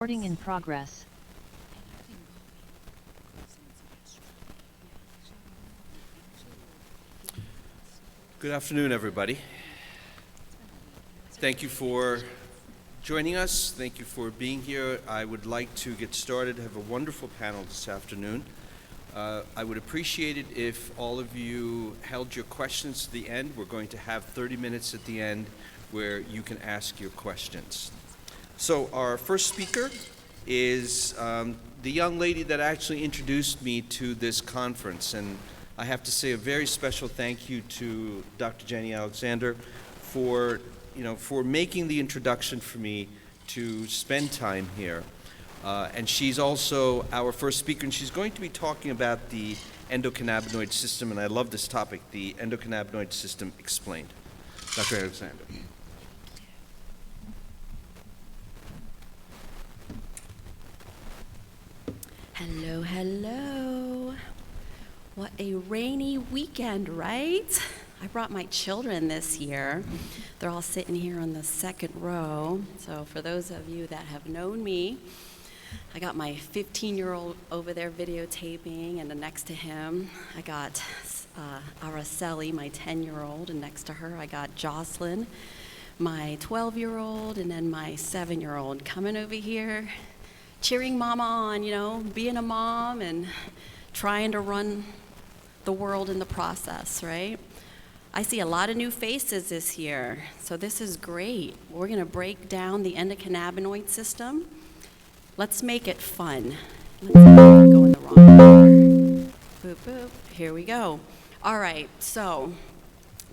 Recording in progress. Good afternoon, everybody. Thank you for joining us. Thank you for being here. I would like to get started. I have a wonderful panel this afternoon. I would appreciate it if all of you held your questions to the end. We're going to have 30 minutes at the end where you can ask your questions. So our first speaker is the young lady that actually introduced me to this conference, and I have to say a very special thank you to Dr. Jenny Alexander for making the introduction for me to spend time here. And she's also our first speaker, and she's going to be talking about the endocannabinoid system, and I love this topic, the endocannabinoid system explained. Dr. Alexander. Hello, hello. What a rainy weekend, right? I brought my children this year. They're all sitting here on the second row. So for those of you that have known me, I got my 15-year-old over there videotaping, and then next to him, I got Araceli, my 10-year-old, and next to her, I got Jocelyn, my 12-year-old, and then my 7-year-old coming over here, cheering mama on, being a mom and trying to run the world in the process, right? I see a lot of new faces this year, so this is great. We're gonna break down the endocannabinoid system. Let's make it fun. Let's go in the wrong order. Boop, boop, here we go. All right, so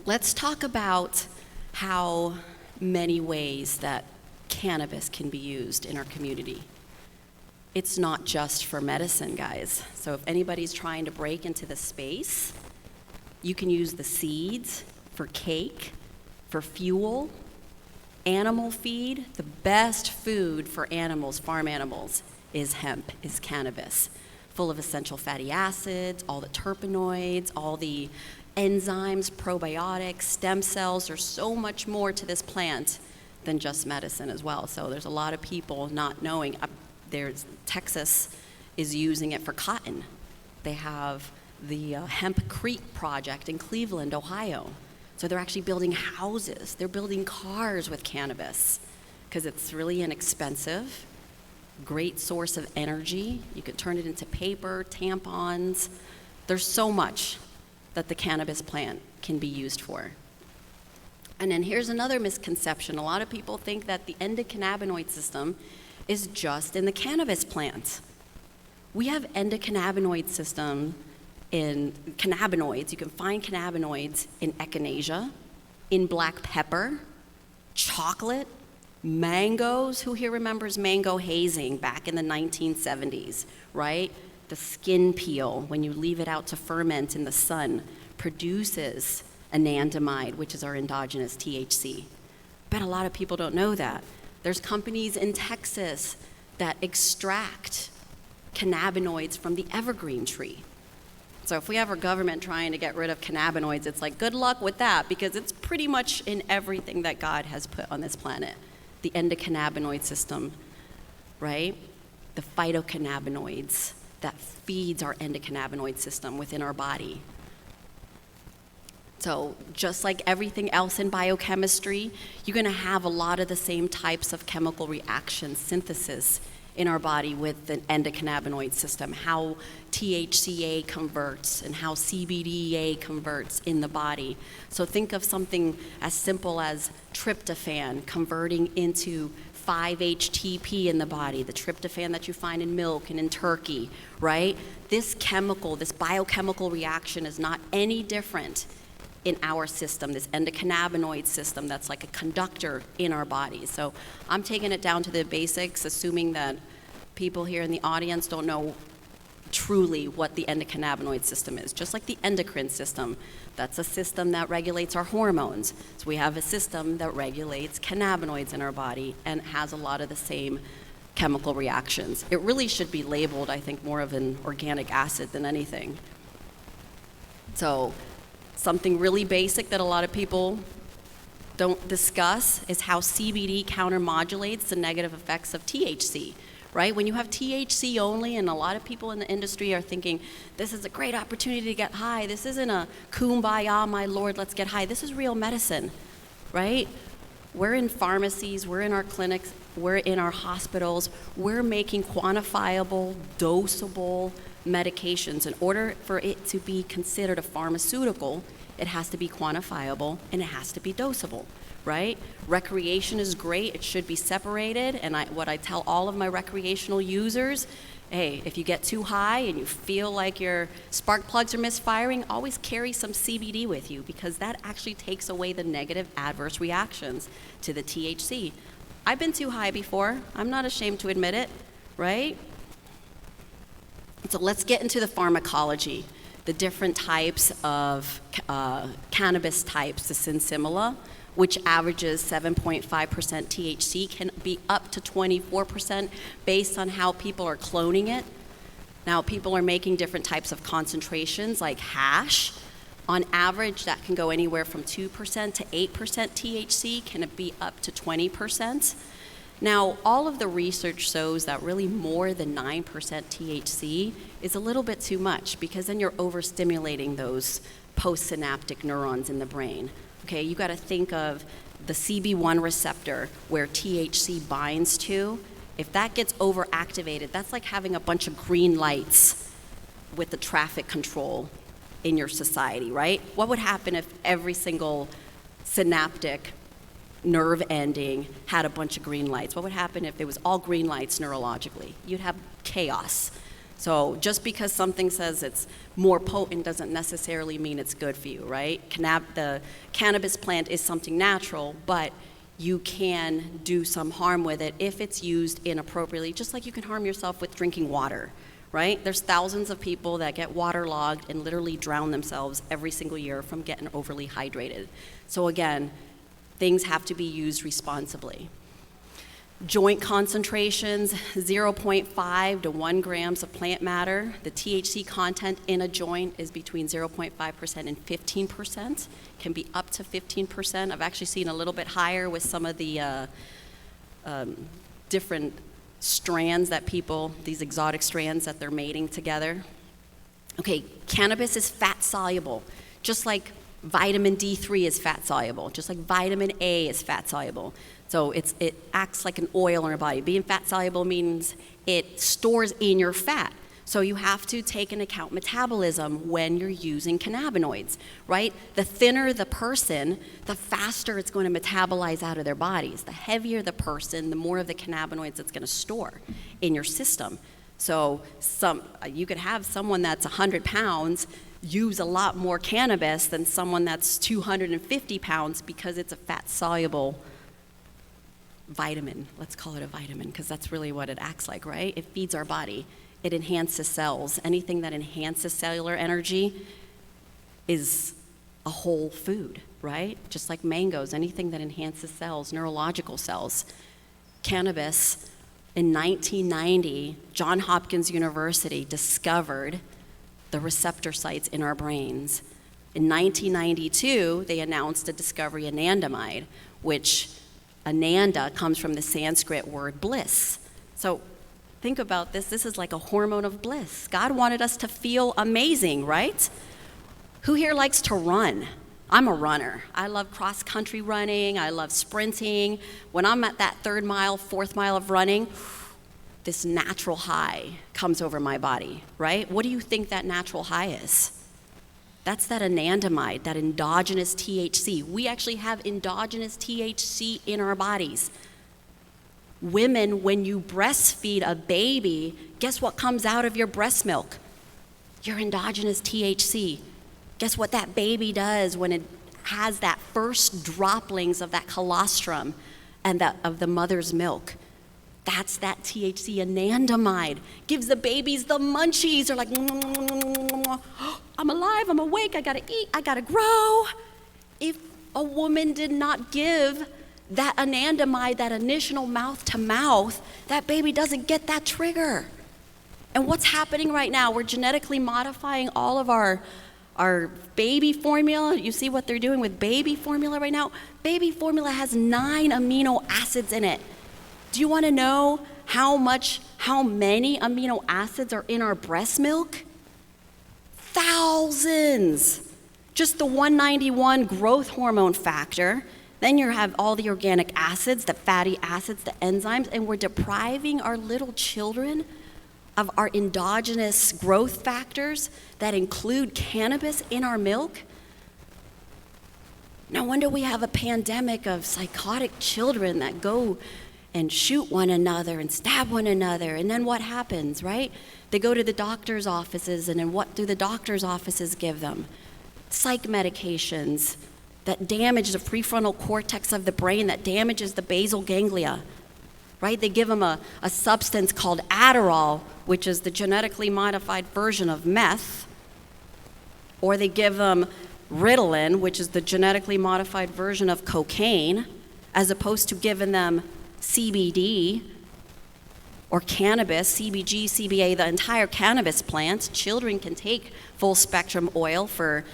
let's talk about how many ways that cannabis can be used in our community. It's not just for medicine, guys. So if anybody's trying to break into the space, you can use the seeds for cake, for fuel, animal feed. The best food for animals, farm animals, is hemp, is cannabis. Full of essential fatty acids, all the terpenoids, all the enzymes, probiotics, stem cells. There's so much more to this plant than just medicine as well. So there's a lot of people not knowing. Texas is using it for cotton. They have the Hemp Creek project in Cleveland, Ohio. So they're actually building houses. They're building cars with cannabis because it's really inexpensive, great source of energy. You can turn it into paper, tampons. There's so much that the cannabis plant can be used for. And then here's another misconception. A lot of people think that the endocannabinoid system is just in the cannabis plant. We have endocannabinoid system in cannabinoids. You can find cannabinoids in echinacea, in black pepper, chocolate, mangoes. Who here remembers mango hazing back in the 1970s, right? The skin peel, when you leave it out to ferment in the sun, produces anandamide, which is our endogenous THC. Bet a lot of people don't know that. There's companies in Texas that extract cannabinoids from the evergreen tree. So if we have our government trying to get rid of cannabinoids, it's like, good luck with that, because it's pretty much in everything that God has put on this planet. The endocannabinoid system, right? The phytocannabinoids that feeds our endocannabinoid system within our body. So just like everything else in biochemistry, you're gonna have a lot of the same types of chemical reaction synthesis in our body with the endocannabinoid system, how THCA converts and how CBDA converts in the body. So think of something as simple as tryptophan converting into 5-HTP in the body, the tryptophan that you find in milk and in turkey, right? This chemical, this biochemical reaction is not any different in our system, this endocannabinoid system that's like a conductor in our bodies. So I'm taking it down to the basics, assuming that people here in the audience don't know truly what the endocannabinoid system is. Just like the endocrine system, that's a system that regulates our hormones. So we have a system that regulates cannabinoids in our body and has a lot of the same chemical reactions. It really should be labeled, I think, more of an organic acid than anything. So something really basic that a lot of people don't discuss is how CBD countermodulates the negative effects of THC, right? When you have THC only, and a lot of people in the industry are thinking, this is a great opportunity to get high. This isn't a kumbaya, my Lord, let's get high. This is real medicine, right? We're in pharmacies, we're in our clinics, we're in our hospitals. We're making quantifiable, dosable medications. In order for it to be considered a pharmaceutical, it has to be quantifiable and it has to be dosable, right? Recreation is great, it should be separated, and what I tell all of my recreational users, hey, if you get too high and you feel like your spark plugs are misfiring, always carry some CBD with you, because that actually takes away the negative adverse reactions to the THC. I've been too high before, I'm not ashamed to admit it, right? So let's get into the pharmacology, the different types of cannabis types, the sinsimilla, which averages 7.5% THC, can be up to 24% based on how people are cloning it. Now, people are making different types of concentrations, like hash. On average, that can go anywhere from 2% to 8% THC, can it be up to 20%. Now, all of the research shows that really more than 9% THC is a little bit too much, because then you're overstimulating those postsynaptic neurons in the brain. Okay, you got to think of the CB1 receptor where THC binds to. If that gets overactivated, that's like having a bunch of green lights with the traffic control in your society, right? What would happen if every single synaptic nerve ending had a bunch of green lights? What would happen if it was all green lights neurologically? You'd have chaos. So just because something says it's more potent doesn't necessarily mean it's good for you, right? The cannabis plant is something natural, but you can do some harm with it if it's used inappropriately, just like you can harm yourself with drinking water, right? There's thousands of people that get waterlogged and literally drown themselves every single year from getting overly hydrated. So again, things have to be used responsibly. Joint concentrations, 0.5 to 1 grams of plant matter. The THC content in a joint is between 0.5% and 15%, can be up to 15%. I've actually seen a little bit higher with some of the different strands that these exotic strands that they're mating together. Okay, cannabis is fat soluble, just like vitamin D3 is fat soluble, just like vitamin A is fat soluble. So it acts like an oil in our body. Being fat soluble means it stores in your fat. So you have to take into account metabolism when you're using cannabinoids, right? The thinner the person, the faster it's going to metabolize out of their bodies. The heavier the person, the more of the cannabinoids it's going to store in your system. So you could have someone that's 100 pounds use a lot more cannabis than someone that's 250 pounds because it's a fat-soluble vitamin. Let's call it a vitamin, because that's really what it acts like, right? It feeds our body. It enhances cells. Anything that enhances cellular energy is a whole food, right? Just like mangoes, anything that enhances cells, neurological cells. Cannabis, in 1990, Johns Hopkins University discovered the receptor sites in our brains. In 1992, they announced a discovery, anandamide, which ananda comes from the Sanskrit word bliss. So think about this. This is like a hormone of bliss. God wanted us to feel amazing, right? Who here likes to run? I'm a runner. I love cross-country running. I love sprinting. When I'm at that 3rd mile, 4th mile of running, this natural high comes over my body, right? What do you think that natural high is? That's that anandamide, that endogenous THC. We actually have endogenous THC in our bodies. Women, when you breastfeed a baby, guess what comes out of your breast milk? Your endogenous THC. Guess what that baby does when it has that first droplings of that colostrum and of the mother's milk? That's that THC anandamide. Gives the babies the munchies. They're like, I'm alive, I'm awake, I gotta eat, I gotta grow. If a woman did not give that anandamide, that initial mouth to mouth, that baby doesn't get that trigger. And what's happening right now? We're genetically modifying all of our baby formula. You see what they're doing with baby formula right now? Baby formula has 9 amino acids in it. Do you want to know how many amino acids are in our breast milk? Thousands. Just the 191 growth hormone factor. Then you have all the organic acids, the fatty acids, the enzymes, and we're depriving our little children of our endogenous growth factors that include cannabis in our milk. No wonder we have a pandemic of psychotic children that go and shoot one another and stab one another. And then what happens, right? They go to the doctor's offices, and then what do the doctor's offices give them? Psych medications that damage the prefrontal cortex of the brain, that damages the basal ganglia, right? They give them a substance called Adderall, which is the genetically modified version of meth, or they give them Ritalin, which is the genetically modified version of cocaine, as opposed to giving them CBD or cannabis, CBG, CBA, the entire cannabis plant. Children can take full spectrum oil for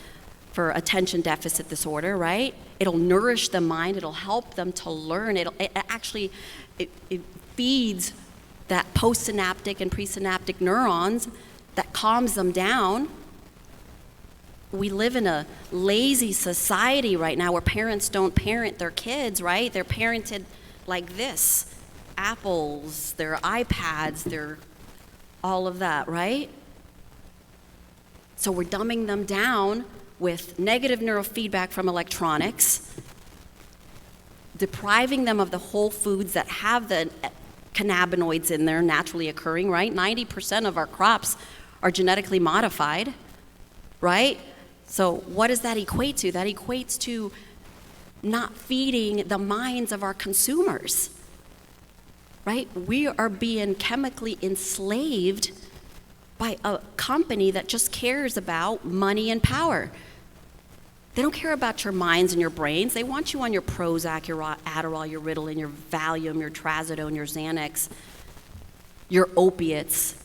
attention deficit disorder, right? It'll nourish the mind, it'll help them to learn. It feeds that postsynaptic and presynaptic neurons that calms them down. We live in a lazy society right now where parents don't parent their kids, right? They're parented like this. Apples, their iPads, their all of that, right? So we're dumbing them down with negative neurofeedback from electronics, depriving them of the whole foods that have the cannabinoids in there naturally occurring, right? 90% of our crops are genetically modified, right? So what does that equate to? That equates to not feeding the minds of our consumers, right? We are being chemically enslaved by a company that just cares about money and power. They don't care about your minds and your brains. They want you on your Prozac, your Adderall, your Ritalin, your Valium, your Trazodone, your Xanax, your opiates.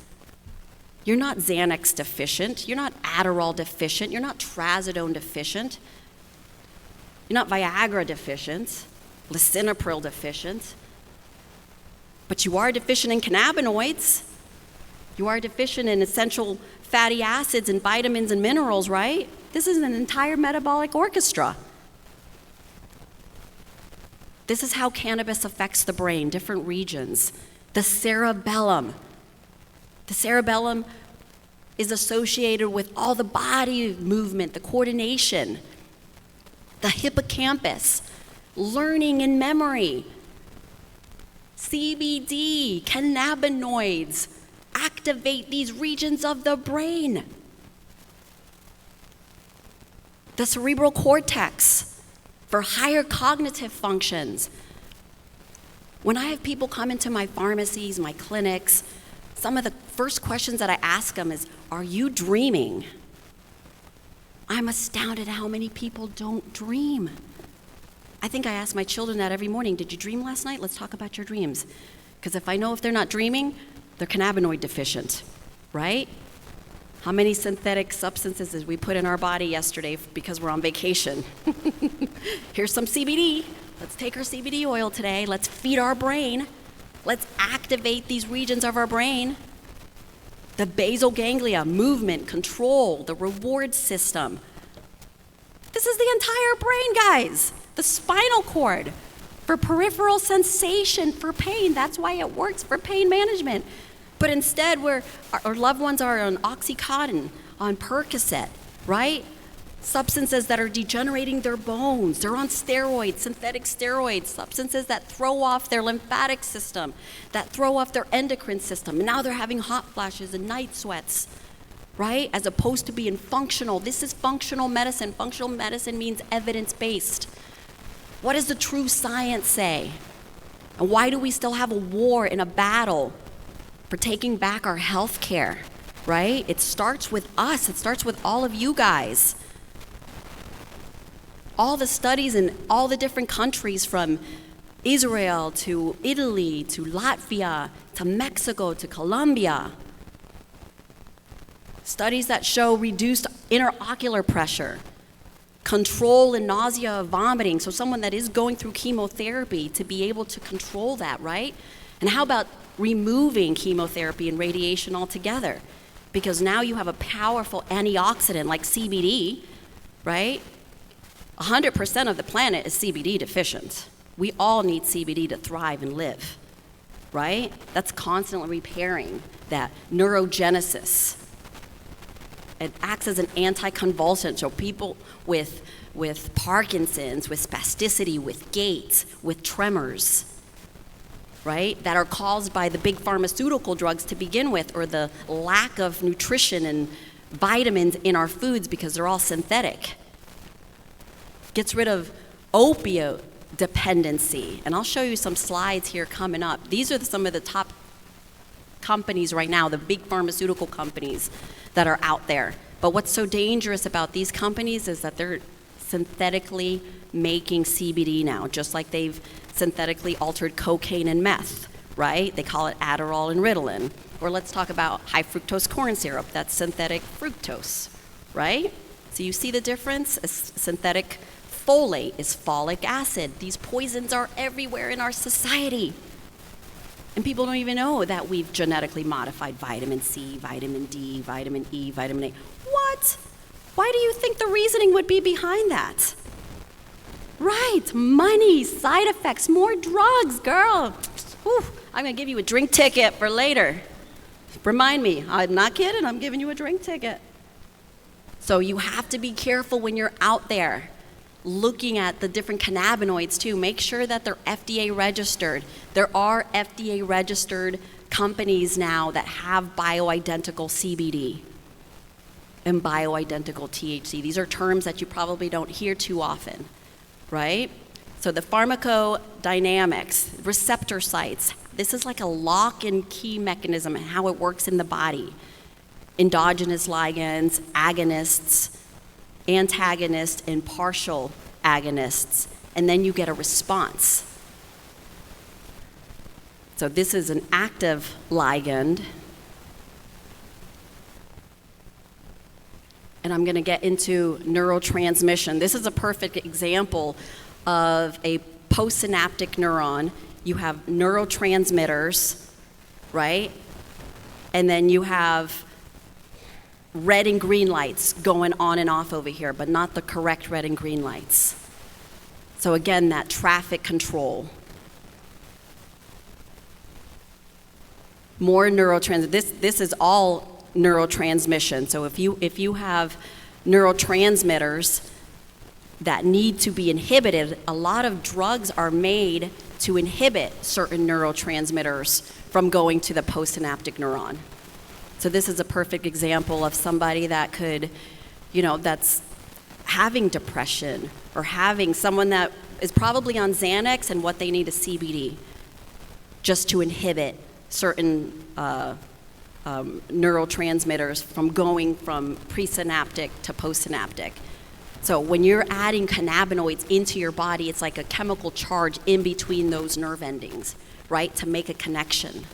You're not Xanax deficient. You're not Adderall deficient. You're not Trazodone deficient. You're not Viagra deficient, lisinopril deficient. But you are deficient in cannabinoids. You are deficient in essential fatty acids and vitamins and minerals, right? This is an entire metabolic orchestra. This is how cannabis affects the brain, different regions. The cerebellum. The cerebellum is associated with all the body movement, the coordination. The hippocampus, learning and memory. CBD, cannabinoids, activate these regions of the brain. The cerebral cortex for higher cognitive functions. When I have people come into my pharmacies, my clinics, some of the first questions that I ask them is, are you dreaming? I'm astounded at how many people don't dream. I think I ask my children that every morning. Did you dream last night? Let's talk about your dreams. Because if I know if they're not dreaming, they're cannabinoid deficient, right? How many synthetic substances did we put in our body yesterday because we're on vacation? Here's some CBD. Let's take our CBD oil today. Let's feed our brain. Let's activate these regions of our brain. The basal ganglia, movement, control, the reward system. This is the entire brain, guys. The spinal cord for peripheral sensation, for pain. That's why it works for pain management. But instead, our loved ones are on Oxycontin, on Percocet, right? Substances that are degenerating their bones. They're on steroids, synthetic steroids, substances that throw off their lymphatic system, that throw off their endocrine system. And now they're having hot flashes and night sweats, right? As opposed to being functional. This is functional medicine. Functional medicine means evidence-based. What does the true science say? And why do we still have a war and a battle for taking back our health care, right? It starts with us. It starts with all of you guys. All the studies in all the different countries, from Israel to Italy to Latvia to Mexico to Colombia. Studies that show reduced interocular pressure, control in nausea, vomiting. So someone that is going through chemotherapy to be able to control that, right? And how about removing chemotherapy and radiation altogether. Because now you have a powerful antioxidant like CBD, right? 100% of the planet is CBD deficient. We all need CBD to thrive and live, right? That's constantly repairing that neurogenesis. It acts as an anticonvulsant, so people with Parkinson's, with spasticity, with gait, with tremors, right, that are caused by the big pharmaceutical drugs to begin with, or the lack of nutrition and vitamins in our foods because they're all synthetic. Gets rid of opioid dependency. And I'll show you some slides here coming up. These are some of the top companies right now, the big pharmaceutical companies that are out there. But what's so dangerous about these companies is that they're synthetically making CBD now, just like they've synthetically altered cocaine and meth, right? They call it Adderall and Ritalin. Or let's talk about high fructose corn syrup. That's synthetic fructose, right? So you see the difference? A synthetic folate is folic acid. These poisons are everywhere in our society. And people don't even know that we've genetically modified vitamin C, vitamin D, vitamin E, vitamin A. What? Why do you think the reasoning would be behind that? Right, money, side effects, more drugs, girl. Whew, I'm gonna give you a drink ticket for later. Remind me, I'm not kidding, I'm giving you a drink ticket. So you have to be careful when you're out there looking at the different cannabinoids too. Make sure that they're FDA registered. There are FDA registered companies now that have bioidentical CBD and bioidentical THC. These are terms that you probably don't hear too often, right? So the pharmacodynamics, receptor sites, this is like a lock and key mechanism and how it works in the body. Endogenous ligands, agonists, antagonists, and partial agonists, and then you get a response. So this is an active ligand. And I'm going to get into neurotransmission. This is a perfect example of a postsynaptic neuron. You have neurotransmitters, right? And then you have red and green lights going on and off over here, but not the correct red and green lights. So again, that traffic control. More neurotransmitters. This is all neurotransmission. So if you have neurotransmitters that need to be inhibited, a lot of drugs are made to inhibit certain neurotransmitters from going to the postsynaptic neuron. So this is a perfect example of somebody that could, that's having depression, or having someone that is probably on Xanax and what they need is CBD just to inhibit certain neurotransmitters from going from presynaptic to postsynaptic. So when you're adding cannabinoids into your body, it's like a chemical charge in between those nerve endings, right, to make a connection.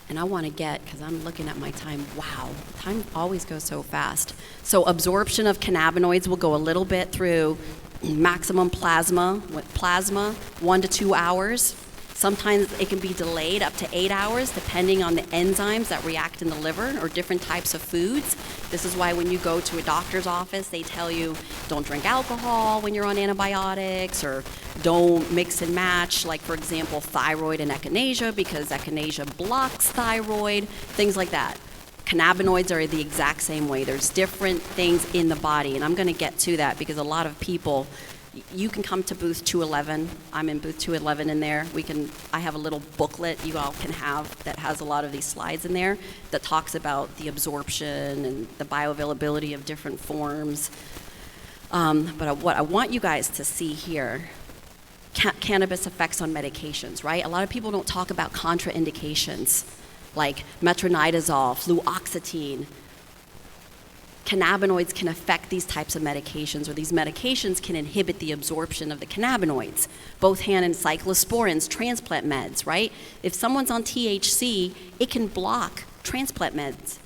And I want to because I'm looking at my time, wow, time always goes so fast. So absorption of cannabinoids will go a little bit through maximum plasma, 1 to 2 hours. Sometimes it can be delayed up to 8 hours depending on the enzymes that react in the liver or different types of foods. This is why when you go to a doctor's office, they tell you don't drink alcohol when you're on antibiotics, or don't mix and match, like for example, thyroid and echinacea, because echinacea blocks thyroid, things like that. Cannabinoids are the exact same way. There's different things in the body, and I'm going to get to that because a lot of people, you can come to booth 211. I'm in booth 211 in there. I have a little booklet you all can have that has a lot of these slides in there that talks about the absorption and the bioavailability of different forms. But what I want you guys to see here, cannabis effects on medications, right? A lot of people don't talk about contraindications like metronidazole, fluoxetine. Cannabinoids can affect these types of medications, or these medications can inhibit the absorption of the cannabinoids. Both hand and cyclosporins, transplant meds, right? If someone's on THC, it can block transplant meds,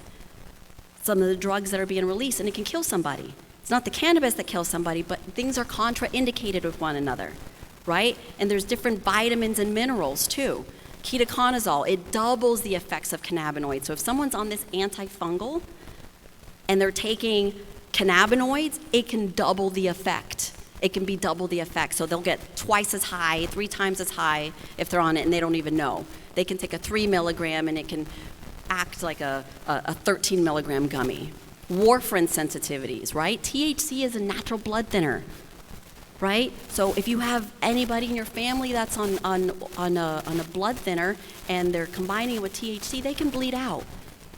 some of the drugs that are being released, and it can kill somebody. It's not the cannabis that kills somebody, but things are contraindicated with one another, right? And there's different vitamins and minerals too. Ketoconazole, it doubles the effects of cannabinoids. So if someone's on this antifungal and they're taking cannabinoids, it can double the effect. It can be double the effect. So they'll get twice as high, 3 times as high if they're on it and they don't even know. They can take a 3 milligram and it can act like a 13 milligram gummy. Warfarin sensitivities, right? THC is a natural blood thinner, right? So if you have anybody in your family that's on a blood thinner and they're combining it with THC, they can bleed out.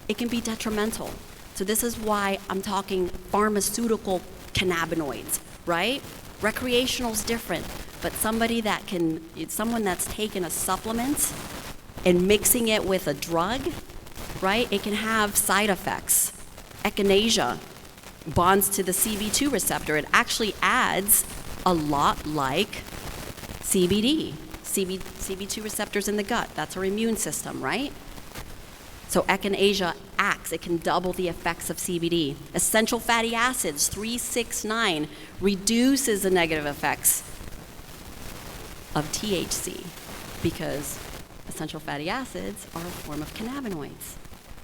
It can be detrimental. So this is why I'm talking pharmaceutical cannabinoids, right? Recreational's different, but someone that's taken a supplement and mixing it with a drug, right? It can have side effects. Echinacea bonds to the CB2 receptor. It actually adds a lot like CBD. CB2 receptors in the gut. That's our immune system, right? So echinacea acts. It can double the effects of CBD. Essential fatty acids, 3,6,9, reduces the negative effects of THC because essential fatty acids are a form of cannabinoids,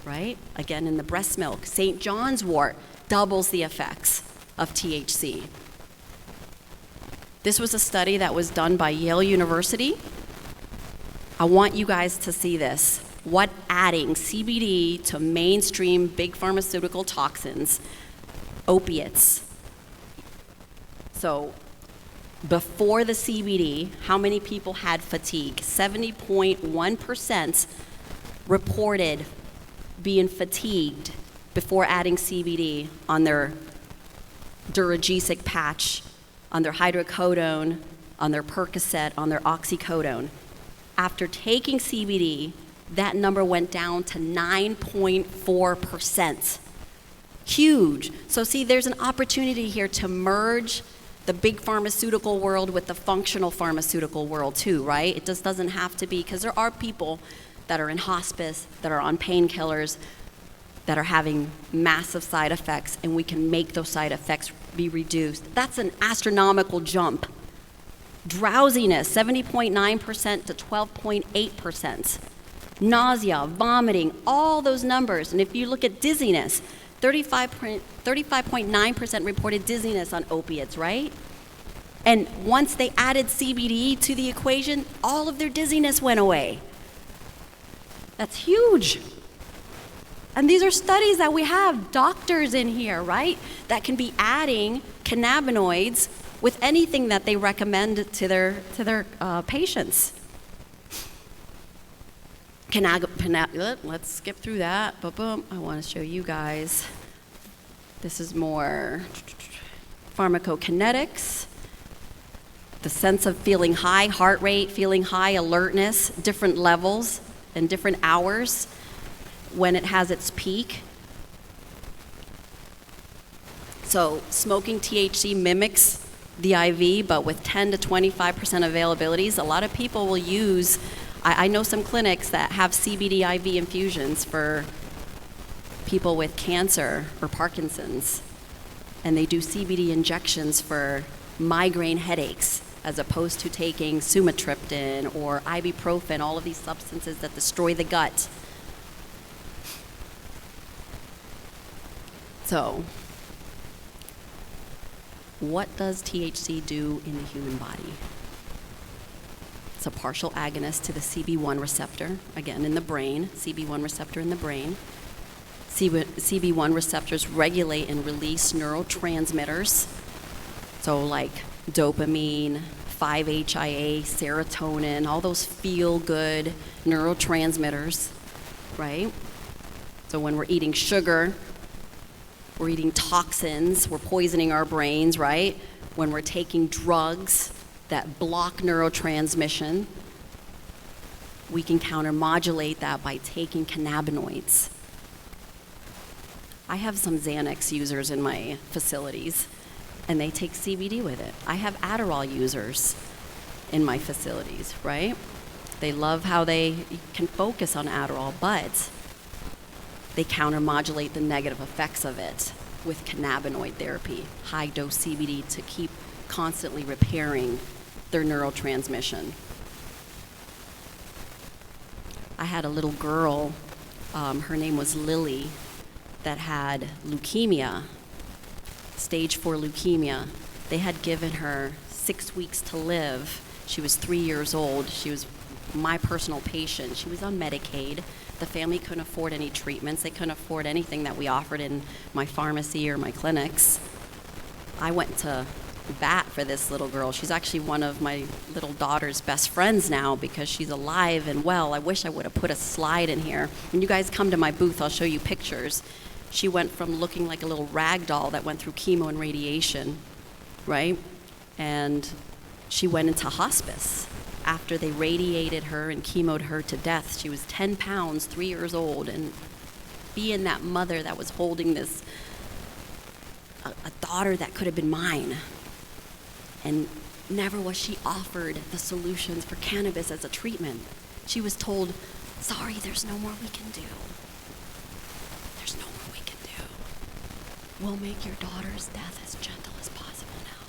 right? Again, in the breast milk, St. John's wort doubles the effects of THC. This was a study that was done by Yale University. I want you guys to see this. What adding CBD to mainstream big pharmaceutical toxins, opiates. So before the CBD, how many people had fatigue? 70.1% reported being fatigued before adding CBD on their Duragesic patch, on their hydrocodone, on their Percocet, on their oxycodone. After taking CBD, that number went down to 9.4%. Huge. So see, there's an opportunity here to merge the big pharmaceutical world with the functional pharmaceutical world too, right? It just doesn't have to be, because there are people that are in hospice, that are on painkillers, that are having massive side effects, and we can make those side effects be reduced. That's an astronomical jump. Drowsiness, 70.9% to 12.8%. Nausea, vomiting, all those numbers. And if you look at dizziness, 35.9% reported dizziness on opiates, right? And once they added CBD to the equation, all of their dizziness went away. That's huge. And these are studies that we have, doctors in here, right, that can be adding cannabinoids with anything that they recommend to their patients. Let's skip through that. Boom. I want to show you guys. This is more pharmacokinetics. The sense of feeling high heart rate, feeling high alertness, different levels and different hours when it has its peak. So smoking THC mimics the IV, but with 10 to 25% availabilities. A lot of people will use, I know some clinics that have CBD IV infusions for people with cancer or Parkinson's, and they do CBD injections for migraine headaches as opposed to taking sumatriptan or ibuprofen, all of these substances that destroy the gut. So, what does THC do in the human body? It's a partial agonist to the CB1 receptor, again in the brain, CB1 receptor in the brain. CB1 receptors regulate and release neurotransmitters, so like dopamine, 5-HIA, serotonin, all those feel-good neurotransmitters, right? So when we're eating sugar, we're eating toxins, we're poisoning our brains, right? When we're taking drugs that block neurotransmission, we can countermodulate that by taking cannabinoids. I have some Xanax users in my facilities, and they take CBD with it. I have Adderall users in my facilities, right? They love how they can focus on Adderall, but they countermodulate the negative effects of it with cannabinoid therapy, high-dose CBD to keep constantly repairing their neurotransmission. I had a little girl, her name was Lily, that had leukemia, stage 4 leukemia. They had given her 6 weeks to live. She was 3 years old. She was my personal patient. She was on Medicaid. The family couldn't afford any treatments. They couldn't afford anything that we offered in my pharmacy or my clinics. I went to bat for this little girl. She's actually one of my little daughter's best friends now because she's alive and well. I wish I would have put a slide in here. When you guys come to my booth, I'll show you pictures. She went from looking like a little rag doll that went through chemo and radiation, right? And she went into hospice after they radiated her and chemoed her to death. She was 10 pounds, 3 years old, and being that mother that was holding this, a daughter that could have been mine. And never was she offered the solutions for cannabis as a treatment. She was told, sorry, there's no more we can do. There's no more we can do. We'll make your daughter's death as gentle as possible now.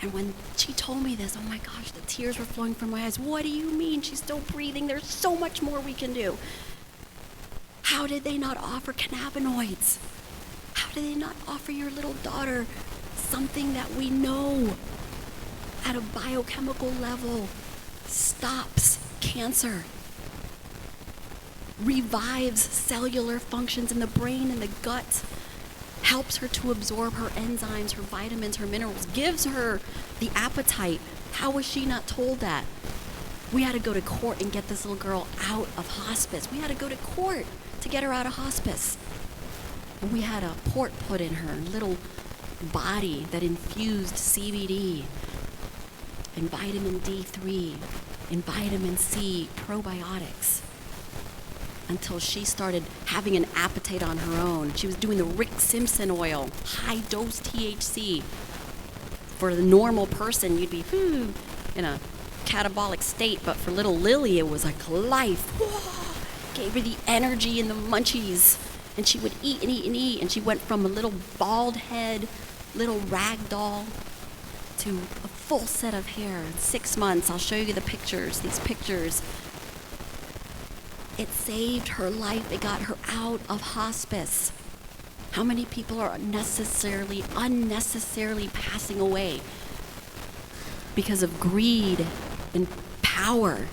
And when she told me this, oh my gosh, the tears were flowing from my eyes. What do you mean? She's still breathing. There's so much more we can do. How did they not offer cannabinoids? How did they not offer your little daughter something that we know at a biochemical level stops cancer, revives cellular functions in the brain and the gut, helps her to absorb her enzymes, her vitamins, her minerals, gives her the appetite? How was she not told that? We had to go to court and get this little girl out of hospice. We had to go to court to get her out of hospice. And we had a port put in her little body that infused CBD and vitamin D3 and vitamin C probiotics until she started having an appetite on her own. She was doing the Rick Simpson oil, high dose THC. For the normal person, you'd be in a catabolic state, but for little Lily, it was like life. Whoa! Gave her the energy and the munchies, and she would eat and eat and eat, and she went from a little bald head, little rag doll, to a full set of hair in 6 months. I'll show you the pictures, these pictures. It saved her life. It got her out of hospice. How many people are unnecessarily passing away because of greed and power,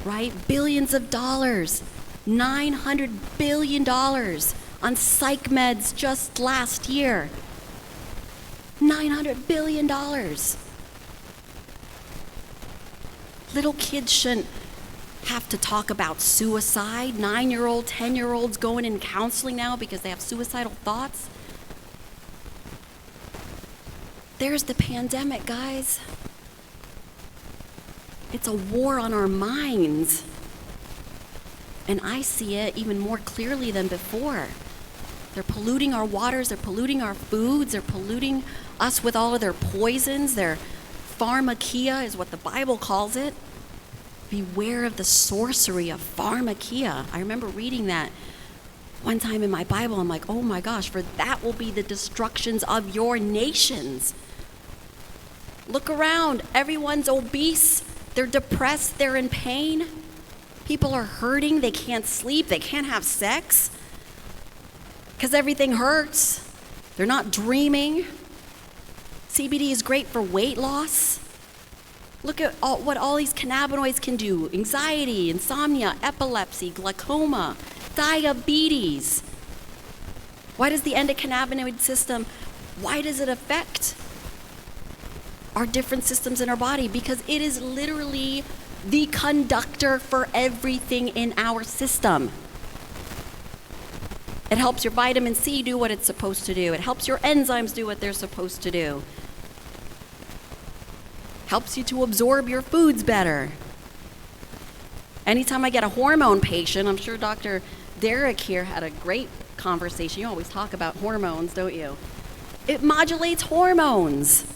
right? Billions of dollars, $900 billion on psych meds just last year. $900 billion. Little kids shouldn't have to talk about suicide. 9-year-old, 10-year-olds going in counseling now because they have suicidal thoughts. There's the pandemic, guys. It's a war on our minds. And I see it even more clearly than before. They're polluting our waters, they're polluting our foods, they're polluting us with all of their poisons. Their pharmakia is what the Bible calls it. Beware of the sorcery of pharmakia. I remember reading that one time in my Bible. I'm like, oh my gosh, for that will be the destructions of your nations. Look around. Everyone's obese. They're depressed. They're in pain. People are hurting. They can't sleep. They can't have sex because everything hurts. They're not dreaming. CBD is great for weight loss. Look at what all these cannabinoids can do. Anxiety, insomnia, epilepsy, glaucoma, diabetes. Why does the endocannabinoid system, why does it affect our different systems in our body? Because it is literally the conductor for everything in our system. It helps your vitamin C do what it's supposed to do. It helps your enzymes do what they're supposed to do. Helps you to absorb your foods better. Anytime I get a hormone patient, I'm sure Dr. Derrick here had a great conversation. You always talk about hormones, don't you? It modulates hormones.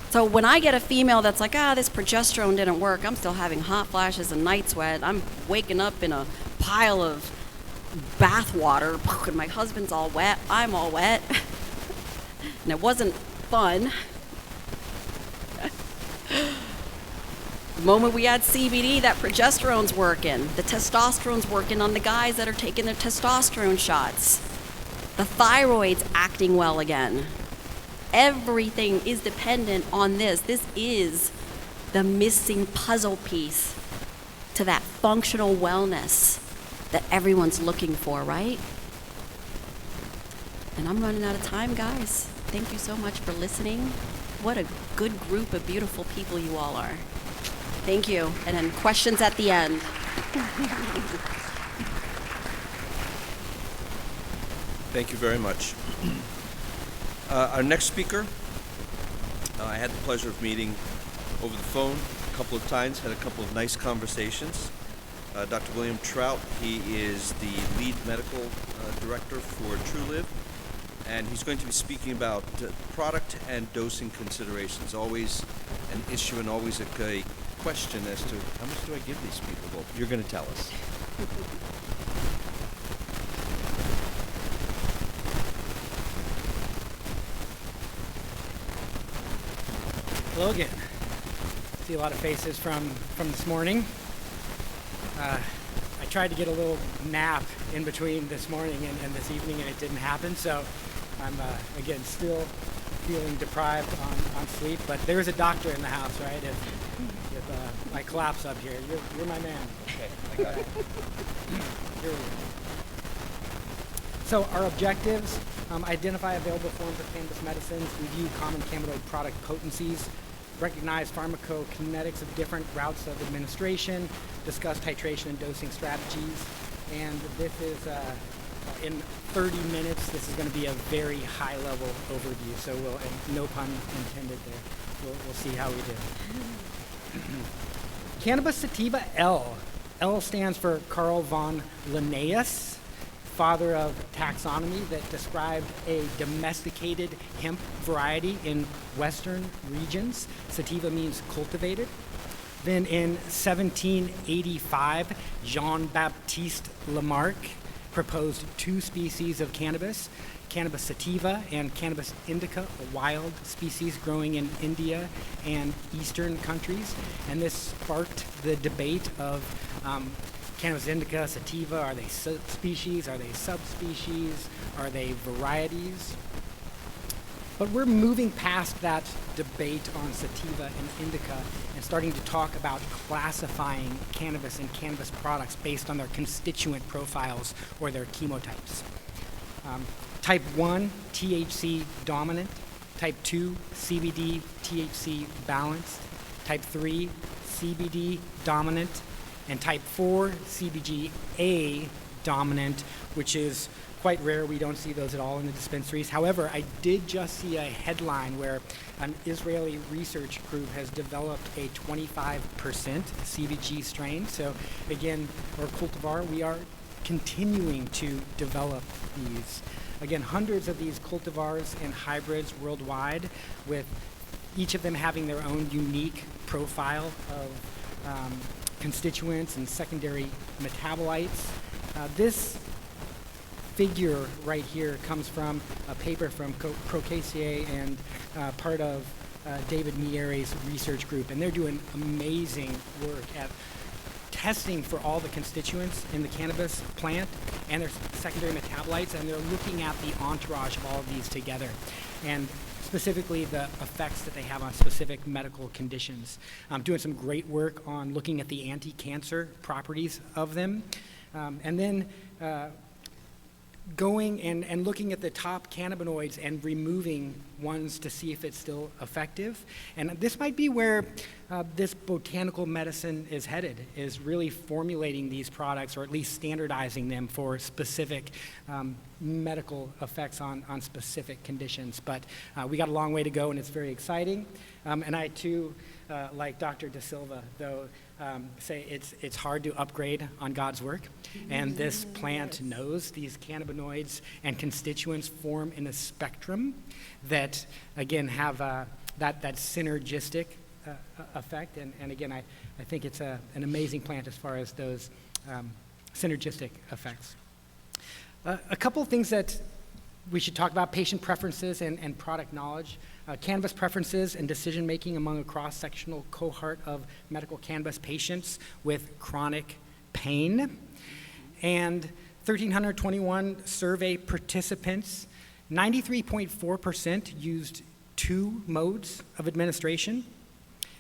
So when I get a female that's like, this progesterone didn't work, I'm still having hot flashes and night sweat, I'm waking up in a pile of bath water, and my husband's all wet, I'm all wet, and it wasn't fun. moment we add CBD, that progesterone's working. The testosterone's working on the guys that are taking their testosterone shots. The thyroid's acting well again. Everything is dependent on this. This is the missing puzzle piece to that functional wellness that everyone's looking for, right? And I'm running out of time, guys. Thank you so much for listening. What a good group of beautiful people you all are. Thank you. And then questions at the end. Thank you very much. Our next speaker, I had the pleasure of meeting over the phone a couple of times, had a couple of nice conversations. Dr. William Troutt, he is the lead medical director for Trulieve, and he's going to be speaking about product and dosing considerations. Always an issue and always a question as to how much do I give these people? Well, you're going to tell us. Hello again. See a lot of faces from this morning. I tried to get a little nap in between this morning and this evening, and it didn't happen. So I'm again still feeling deprived on sleep. But there is a doctor in the house, right? If I collapse up here, you're my man. Okay, I got it. Here we go. So our objectives: identify available forms of cannabis medicines, review common cannabinoid product potencies, recognize pharmacokinetics of different routes of administration, discuss titration and dosing strategies, and this is, in 30 minutes, this is going to be a very high-level overview, so we'll, and no pun intended there, we'll see how we do. Cannabis sativa L. L stands for Carl von Linnaeus, father of taxonomy that described a domesticated hemp variety in western regions. Sativa means cultivated. Then in 1785, Jean-Baptiste Lamarck proposed two species of cannabis, Cannabis sativa and Cannabis indica, a wild species growing in India and eastern countries. And this sparked the debate of Cannabis indica, sativa, are they species, are they subspecies, are they varieties? But we're moving past that debate on sativa and indica and starting to talk about classifying cannabis and cannabis products based on their constituent profiles or their chemotypes. Type 1, THC dominant. Type 2, CBD, THC balanced. Type 3, CBD dominant. And type 4, CBGA dominant, which is quite rare. We don't see those at all in the dispensaries. However, I did just see a headline where an Israeli research group has developed a 25% CBG strain. So again, or cultivar, we are continuing to develop these. Again, hundreds of these cultivars and hybrids worldwide, with each of them having their own unique profile of constituents and secondary metabolites. This figure right here comes from a paper from Procasier and part of David Mieri's research group, and they're doing amazing work at testing for all the constituents in the cannabis plant and their secondary metabolites, and they're looking at the entourage of all of these together, and specifically the effects that they have on specific medical conditions. Doing some great work on looking at the anti-cancer properties of them. And then going and looking at the top cannabinoids and removing ones to see if it's still effective. And this might be where this botanical medicine is headed, is really formulating these products, or at least standardizing them for specific medical effects on specific conditions. But we got a long way to go, and it's very exciting. And I too, like Dr. Desilva, though, say it's hard to upgrade on God's work, and this plant knows these cannabinoids and constituents form in a spectrum that, again, have that synergistic effect, and again, I think it's an amazing plant as far as those synergistic effects. A couple of things that We should talk about patient preferences and product knowledge, cannabis preferences and decision-making among a cross-sectional cohort of medical cannabis patients with chronic pain, and 1,321 survey participants. 93.4% used 2 modes of administration.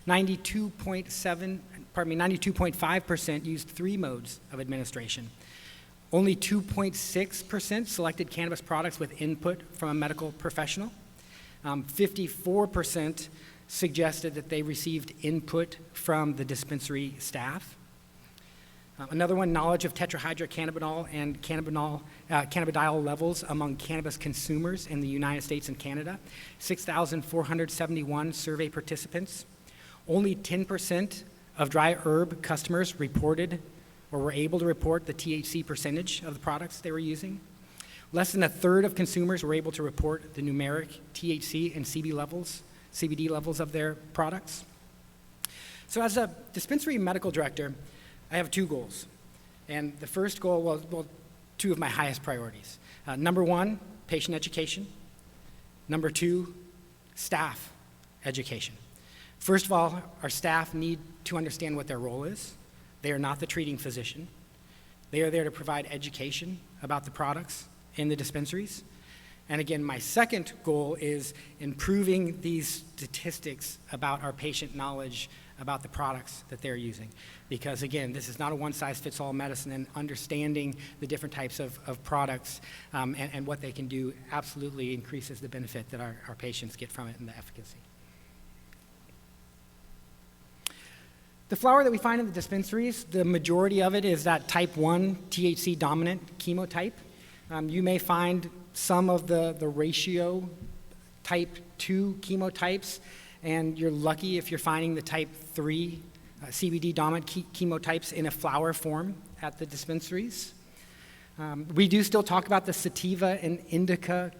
92.5% used 3 modes of administration. Only 2.6% selected cannabis products with input from a medical professional. 54% suggested that they received input from the dispensary staff. Another one, knowledge of tetrahydrocannabinol and cannabidiol levels among cannabis consumers in the United States and Canada. 6,471 survey participants. Only 10% of dry herb customers reported or were able to report the THC percentage of the products they were using. Less than a third of consumers were able to report the numeric THC and CBD levels of their products. So as a dispensary medical director, I have 2 goals. And the first goal was, 2 of my highest priorities. Number 1, patient education. Number 2, staff education. First of all, our staff need to understand what their role is. They are not the treating physician. They are there to provide education about the products in the dispensaries. And again, my second goal is improving these statistics about our patient knowledge about the products that they're using. Because again, this is not a one-size-fits-all medicine, and understanding the different types of products and what they can do absolutely increases the benefit that our patients get from it and the efficacy. The flower that we find in the dispensaries, the majority of it is that type 1 THC dominant chemotype. You may find some of the ratio type 2 chemotypes, and you're lucky if you're finding the type 3 CBD dominant chemotypes in a flower form at the dispensaries. We do still talk about the sativa and indica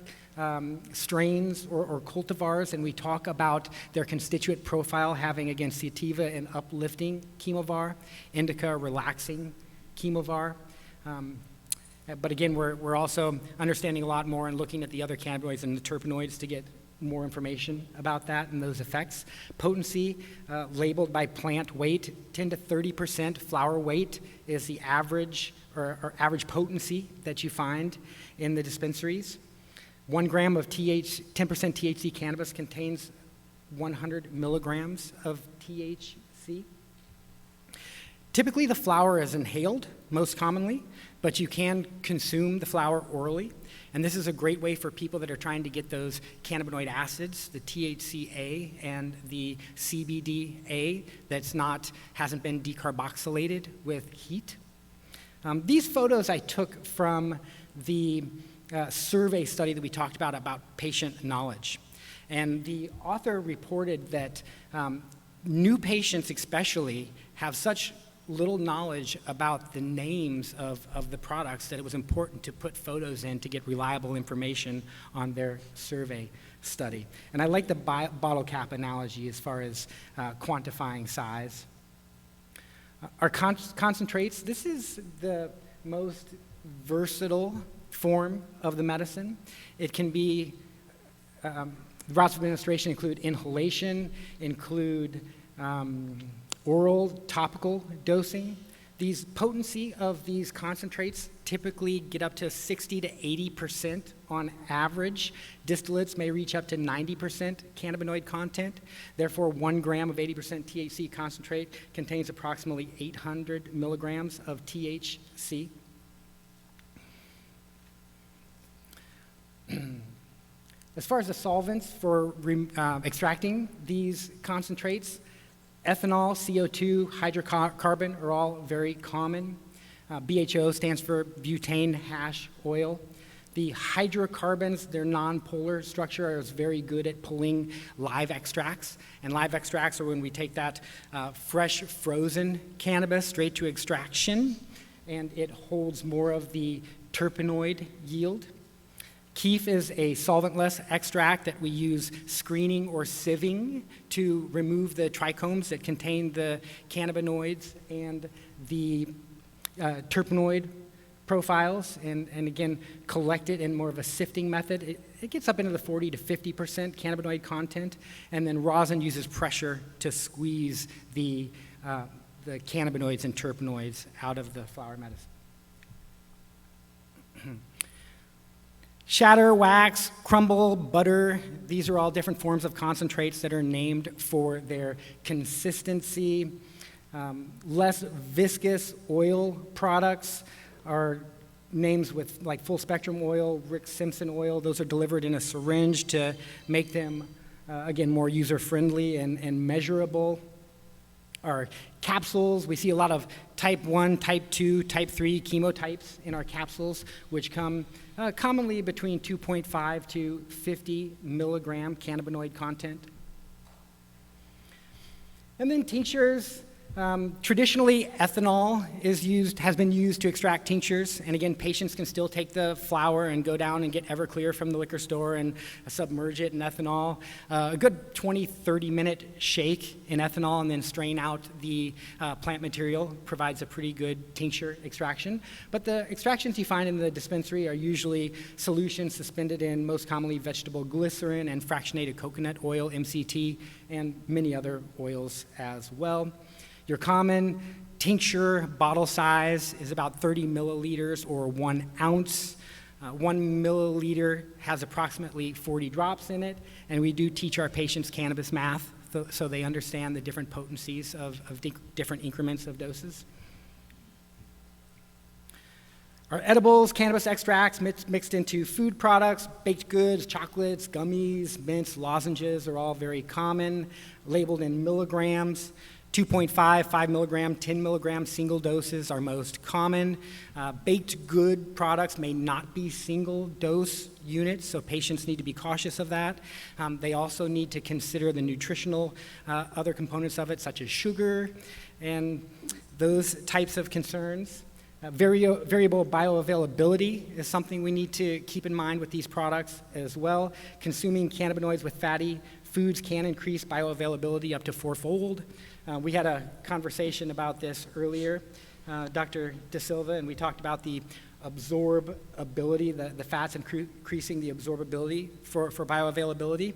strains or cultivars, and we talk about their constituent profile having, again, sativa an uplifting chemovar, indica a relaxing chemovar. But again, we're also understanding a lot more and looking at the other cannabinoids and the terpenoids to get more information about that and those effects. Potency, labeled by plant weight, 10 to 30% flower weight is the average or average potency that you find in the dispensaries. 1 gram of 10% THC cannabis contains 100 milligrams of THC. Typically, the flower is inhaled, most commonly, but you can consume the flower orally. And this is a great way for people that are trying to get those cannabinoid acids, the THCA and the CBDA, hasn't been decarboxylated with heat. These photos I took from the survey study that we talked about patient knowledge. And the author reported that new patients especially have such little knowledge about the names of the products that it was important to put photos in to get reliable information on their survey study. And I like the bottle cap analogy as far as quantifying size. Our concentrates, this is the most versatile form of the medicine. It can be, routes of administration include inhalation, include oral, topical dosing. These potency of these concentrates typically get up to 60 to 80% on average. Distillates may reach up to 90% cannabinoid content. Therefore, 1 gram of 80% THC concentrate contains approximately 800 milligrams of THC. As far as the solvents for extracting these concentrates, ethanol, CO2, hydrocarbon are all very common. BHO stands for butane hash oil. The hydrocarbons, their non-polar structure is very good at pulling live extracts. And live extracts are when we take that fresh frozen cannabis straight to extraction, and it holds more of the terpenoid yield. Keef is a solventless extract that we use screening or sieving to remove the trichomes that contain the cannabinoids and the terpenoid profiles and again, collect it in more of a sifting method. It gets up into the 40 to 50% cannabinoid content, and then rosin uses pressure to squeeze the cannabinoids and terpenoids out of the flower medicine. Shatter, wax, crumble, butter, these are all different forms of concentrates that are named for their consistency. Less viscous oil products are names with like full spectrum oil, Rick Simpson oil. Those are delivered in a syringe to make them, again, more user-friendly and measurable. Our capsules, we see a lot of type 1, type 2, type 3 chemotypes in our capsules, which come commonly between 2.5 to 50 milligram cannabinoid content. And then tinctures. Traditionally, ethanol has been used to extract tinctures, and again, patients can still take the flower and go down and get Everclear from the liquor store and submerge it in ethanol. A good 20, 30-minute shake in ethanol and then strain out the plant material provides a pretty good tincture extraction. But the extractions you find in the dispensary are usually solutions suspended in most commonly vegetable glycerin and fractionated coconut oil, MCT, and many other oils as well. Your common tincture bottle size is about 30 milliliters or 1 ounce. 1 milliliter has approximately 40 drops in it, and we do teach our patients cannabis math so they understand the different potencies of different increments of doses. Our edibles, cannabis extracts mixed into food products, baked goods, chocolates, gummies, mints, lozenges are all very common, labeled in milligrams. 2.5, 5 milligram, 10 milligram single doses are most common. Baked good products may not be single dose units, so patients need to be cautious of that. They also need to consider the nutritional other components of it, such as sugar and those types of concerns. Variable bioavailability is something we need to keep in mind with these products as well. Consuming cannabinoids with fatty foods can increase bioavailability up to 4-fold. We had a conversation about this earlier, Dr. Desilva, and we talked about the absorbability, the fats increasing the absorbability for bioavailability.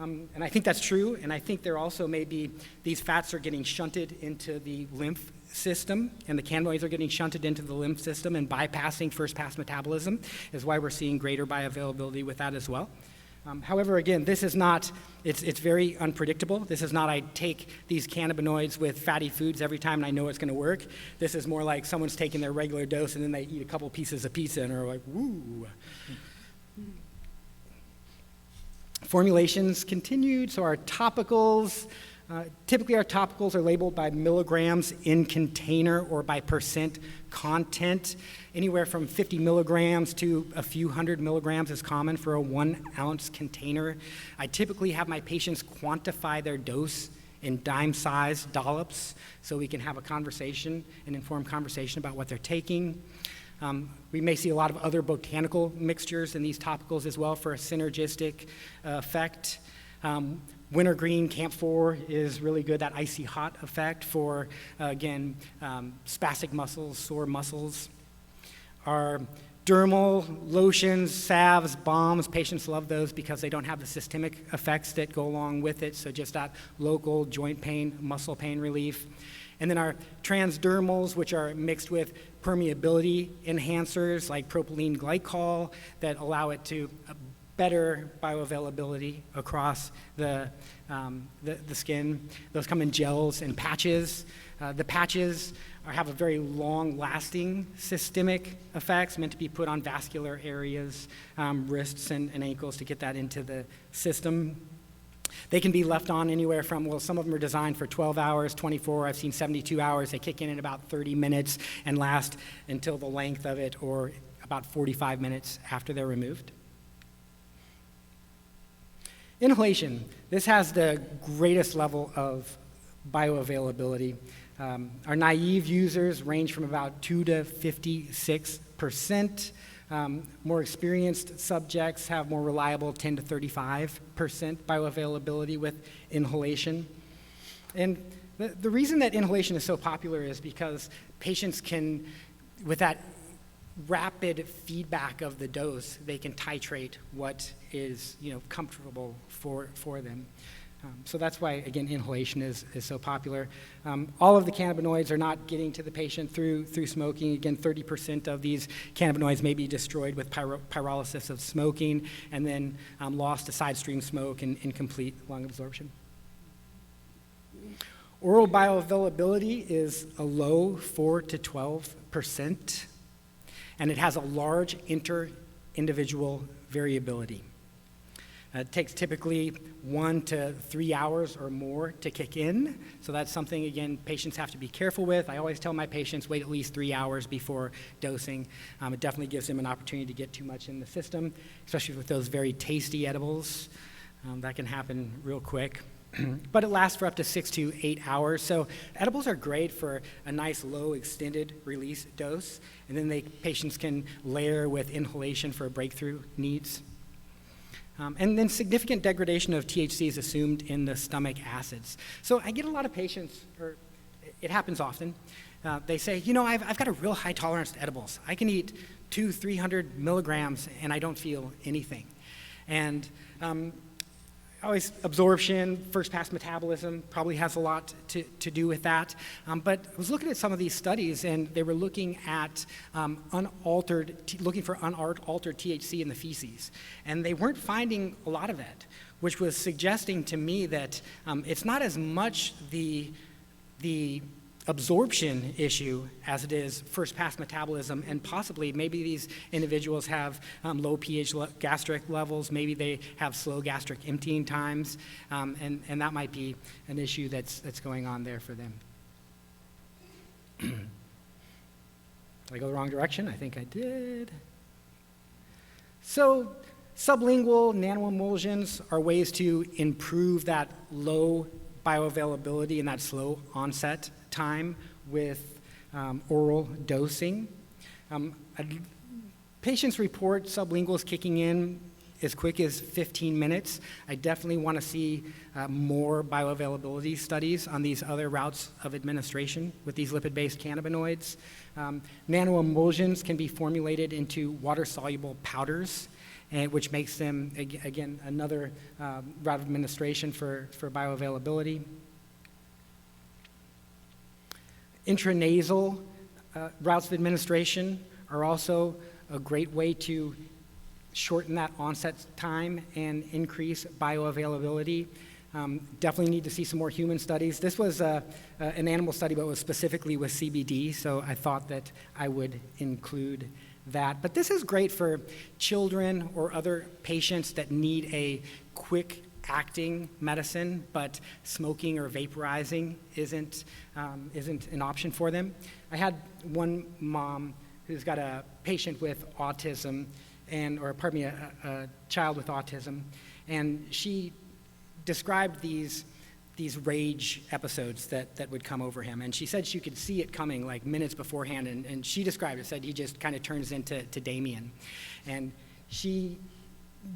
And I think that's true, and I think there also may be, these fats are getting shunted into the lymph system, and the cannabinoids are getting shunted into the lymph system and bypassing first-pass metabolism is why we're seeing greater bioavailability with that as well. However, again, this is not, it's very unpredictable. This is not I take these cannabinoids with fatty foods every time and I know it's going to work. This is more like someone's taking their regular dose and then they eat a couple pieces of pizza and are like, woo. Formulations continued, so our topicals, typically our topicals are labeled by milligrams in container or by percent content. Anywhere from 50 milligrams to a few hundred milligrams is common for a 1 ounce container. I typically have my patients quantify their dose in dime-sized dollops so we can have a conversation, an informed conversation about what they're taking. We may see a lot of other botanical mixtures in these topicals as well for a synergistic effect. Wintergreen camphor is really good, that icy hot effect for, again, spastic muscles, sore muscles. Our dermal lotions, salves, balms, patients love those because they don't have the systemic effects that go along with it, so just that local joint pain, muscle pain relief. And then our transdermals, which are mixed with permeability enhancers like propylene glycol that allow it to better bioavailability across the skin. Those come in gels and patches. The patches have a very long-lasting systemic effects meant to be put on vascular areas, wrists and ankles to get that into the system. They can be left on anywhere from, well, some of them are designed for 12 hours, 24, I've seen 72 hours. They kick in about 30 minutes and last until the length of it or about 45 minutes after they're removed. Inhalation. This has the greatest level of bioavailability. Our naive users range from about 2 to 56%. More experienced subjects have more reliable 10 to 35% bioavailability with inhalation. And the reason that inhalation is so popular is because patients can, with that rapid feedback of the dose, they can titrate what is comfortable for them. So that's why, again, inhalation is so popular. All of the cannabinoids are not getting to the patient through smoking. Again, 30% of these cannabinoids may be destroyed with pyrolysis of smoking and then lost to side stream smoke and incomplete lung absorption. Oral bioavailability is a low 4 to 12%, and it has a large inter-individual variability. It takes typically 1 to 3 hours or more to kick in, so that's something, again, patients have to be careful with. I always tell my patients wait at least 3 hours before dosing. It definitely gives them an opportunity to get too much in the system, especially with those very tasty edibles. That can happen real quick. But it lasts for up to 6 to 8 hours. So edibles are great for a nice low extended release dose, and then patients can layer with inhalation for breakthrough needs. And then significant degradation of THC is assumed in the stomach acids. So I get a lot of patients, or it happens often, they say, I've got a real high tolerance to edibles. I can eat 200-300 milligrams and I don't feel anything. And always absorption, first pass metabolism probably has a lot to do with that. But I was looking at some of these studies, and they were looking at looking for unaltered THC in the feces, and they weren't finding a lot of it, which was suggesting to me that it's not as much the absorption issue as it is first pass metabolism, and possibly maybe these individuals have low pH gastric levels, maybe they have slow gastric emptying times, and that might be an issue that's going on there for them. Did I go the wrong direction? I think I did. So sublingual nanoemulsions are ways to improve that low bioavailability and that slow onset time with oral dosing. Patients report sublinguals kicking in as quick as 15 minutes. I definitely want to see more bioavailability studies on these other routes of administration with these lipid-based cannabinoids. Nanoemulsions can be formulated into water-soluble powders, which makes them, again, another route of administration for bioavailability. Intranasal routes of administration are also a great way to shorten that onset time and increase bioavailability. Definitely need to see some more human studies. This was an animal study, but it was specifically with CBD, so I thought that I would include that. But this is great for children or other patients that need a quick acting medicine, but smoking or vaporizing isn't an option for them. I had one mom who's got a patient with autism, a child with autism, and she described these rage episodes that would come over him, and she said she could see it coming like minutes beforehand, and she described it, said he just kind of turns into Damien. And she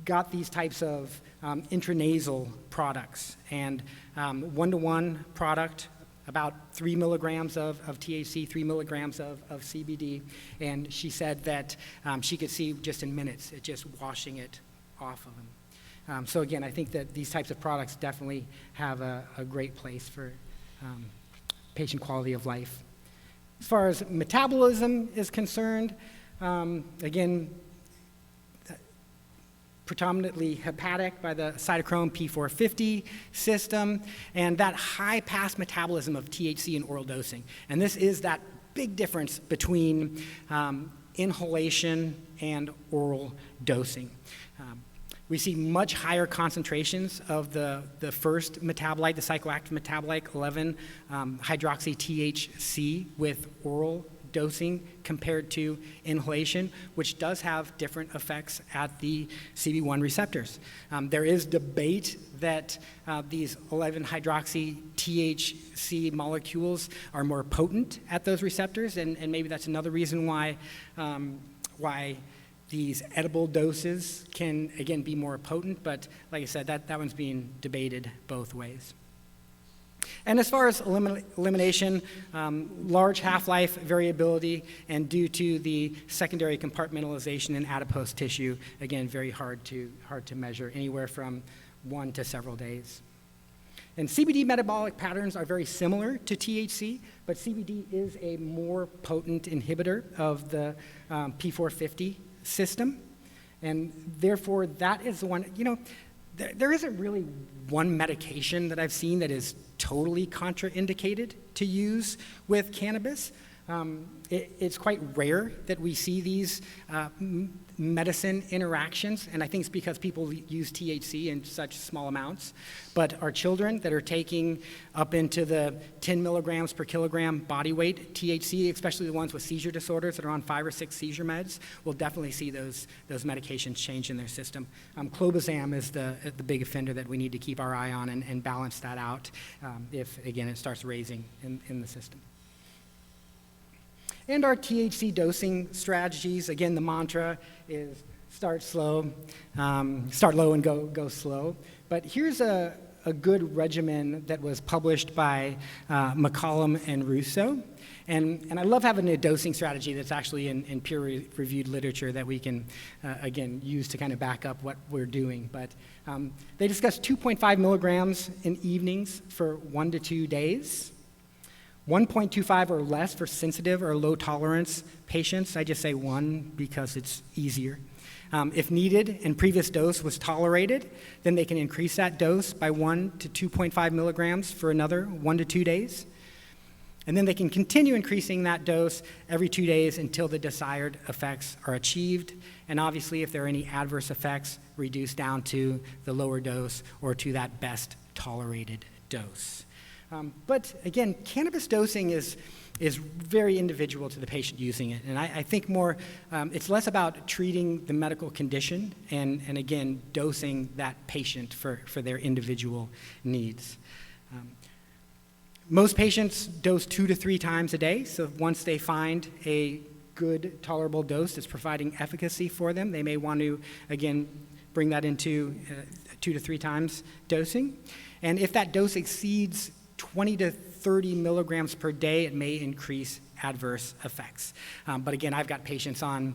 got these types of intranasal products, and 1-to-1 product, about 3 milligrams of THC, 3 milligrams of CBD, and she said that she could see just in minutes it just washing it off of him. So again, I think that these types of products definitely have a great place for patient quality of life. As far as metabolism is concerned, again, predominantly hepatic by the cytochrome P450 system, and that high pass metabolism of THC in oral dosing. And this is that big difference between inhalation and oral dosing. We see much higher concentrations of the first metabolite, the psychoactive metabolite, 11-hydroxy-THC with oral dosing compared to inhalation, which does have different effects at the CB1 receptors. There is debate that these 11-hydroxy-THC molecules are more potent at those receptors, and maybe that's another reason why these edible doses can, again, be more potent, but like I said, that one's being debated both ways. And as far as elimination, large half-life variability, and due to the secondary compartmentalization in adipose tissue, again, very hard to measure, anywhere from 1 to several days. And CBD metabolic patterns are very similar to THC, but CBD is a more potent inhibitor of the P450 system. And therefore, that is the one, there isn't really one medication that I've seen that is totally contraindicated to use with cannabis. It's quite rare that we see these medicine interactions, and I think it's because people use THC in such small amounts. But our children that are taking up into the 10 milligrams per kilogram body weight THC, especially the ones with seizure disorders that are on 5 or 6 seizure meds, will definitely see those medications change in their system. Clobazam is the big offender that we need to keep our eye on and balance that out if, again, it starts raising in the system. And our THC dosing strategies, again, the mantra is start slow, start low and go slow. But here's a good regimen that was published by McCollum and Russo. And I love having a dosing strategy that's actually in peer-reviewed literature that we can, again, use to kind of back up what we're doing. But they discussed 2.5 milligrams in evenings for 1 to 2 days. 1.25 or less for sensitive or low tolerance patients. I just say 1 because it's easier. If needed and previous dose was tolerated, then they can increase that dose by 1 to 2.5 milligrams for another 1 to 2 days. And then they can continue increasing that dose every 2 days until the desired effects are achieved. And obviously, if there are any adverse effects, reduce down to the lower dose or to that best tolerated dose. But again, cannabis dosing is very individual to the patient using it. And I think more, it's less about treating the medical condition and again, dosing that patient for their individual needs. Most patients dose 2 to 3 times a day. So once they find a good tolerable dose that's providing efficacy for them, they may want to, again, bring that into 2 to 3 times dosing. And if that dose exceeds 20 to 30 milligrams per day, it may increase adverse effects. But again, I've got patients on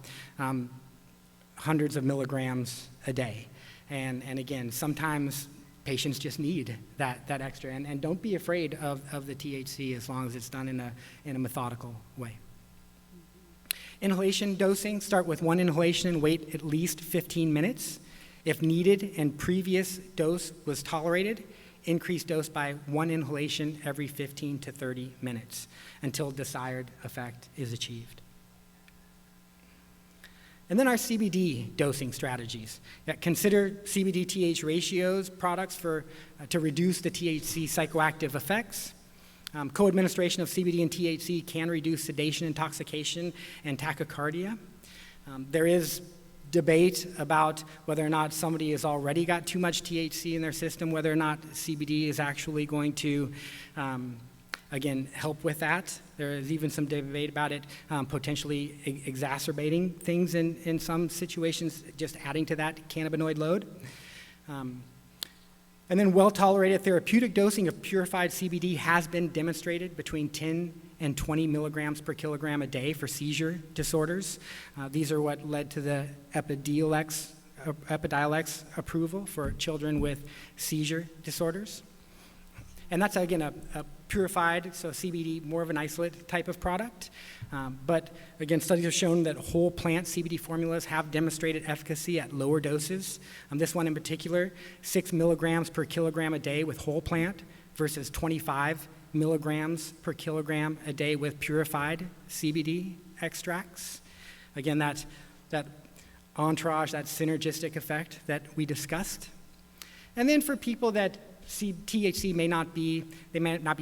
hundreds of milligrams a day. And again, sometimes patients just need that extra. And don't be afraid of the THC as long as it's done in a methodical way. Inhalation dosing, start with 1 inhalation and wait at least 15 minutes. If needed and previous dose was tolerated, increase dose by 1 inhalation every 15 to 30 minutes until desired effect is achieved. And then our CBD dosing strategies. Consider CBD-TH ratios products to reduce the THC psychoactive effects. Co-administration of CBD and THC can reduce sedation, intoxication, and tachycardia. There is debate about whether or not somebody has already got too much THC in their system, whether or not CBD is actually going to, again, help with that. There is even some debate about it potentially exacerbating things in some situations, just adding to that cannabinoid load. And then well-tolerated therapeutic dosing of purified CBD has been demonstrated between 10 and 20 milligrams per kilogram a day for seizure disorders. These are what led to the Epidiolex approval for children with seizure disorders. And that's, again, a purified, so CBD, more of an isolate type of product. But again, studies have shown that whole plant CBD formulas have demonstrated efficacy at lower doses. This one in particular, 6 milligrams per kilogram a day with whole plant versus 25 milligrams per kilogram a day with purified CBD extracts. Again, that entourage, that synergistic effect that we discussed. And then for people that THC may not be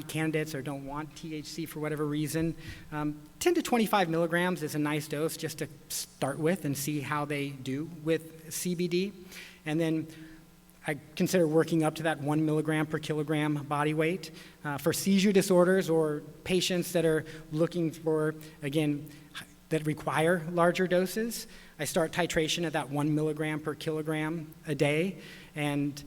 candidates or don't want THC for whatever reason, 10 to 25 milligrams is a nice dose just to start with and see how they do with CBD. And then I consider working up to that 1 milligram per kilogram body weight. For seizure disorders or patients that are looking for, again, that require larger doses, I start titration at that 1 milligram per kilogram a day and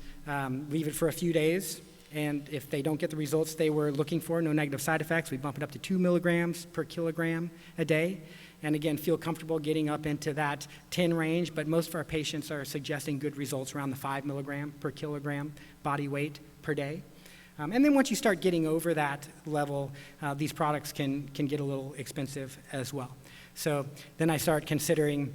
leave it for a few days. And if they don't get the results they were looking for, no negative side effects, we bump it up to 2 milligrams per kilogram a day. And again, feel comfortable getting up into that 10 range, but most of our patients are suggesting good results around the 5 milligram per kilogram body weight per day. And then once you start getting over that level, these products can get a little expensive as well. So then I start considering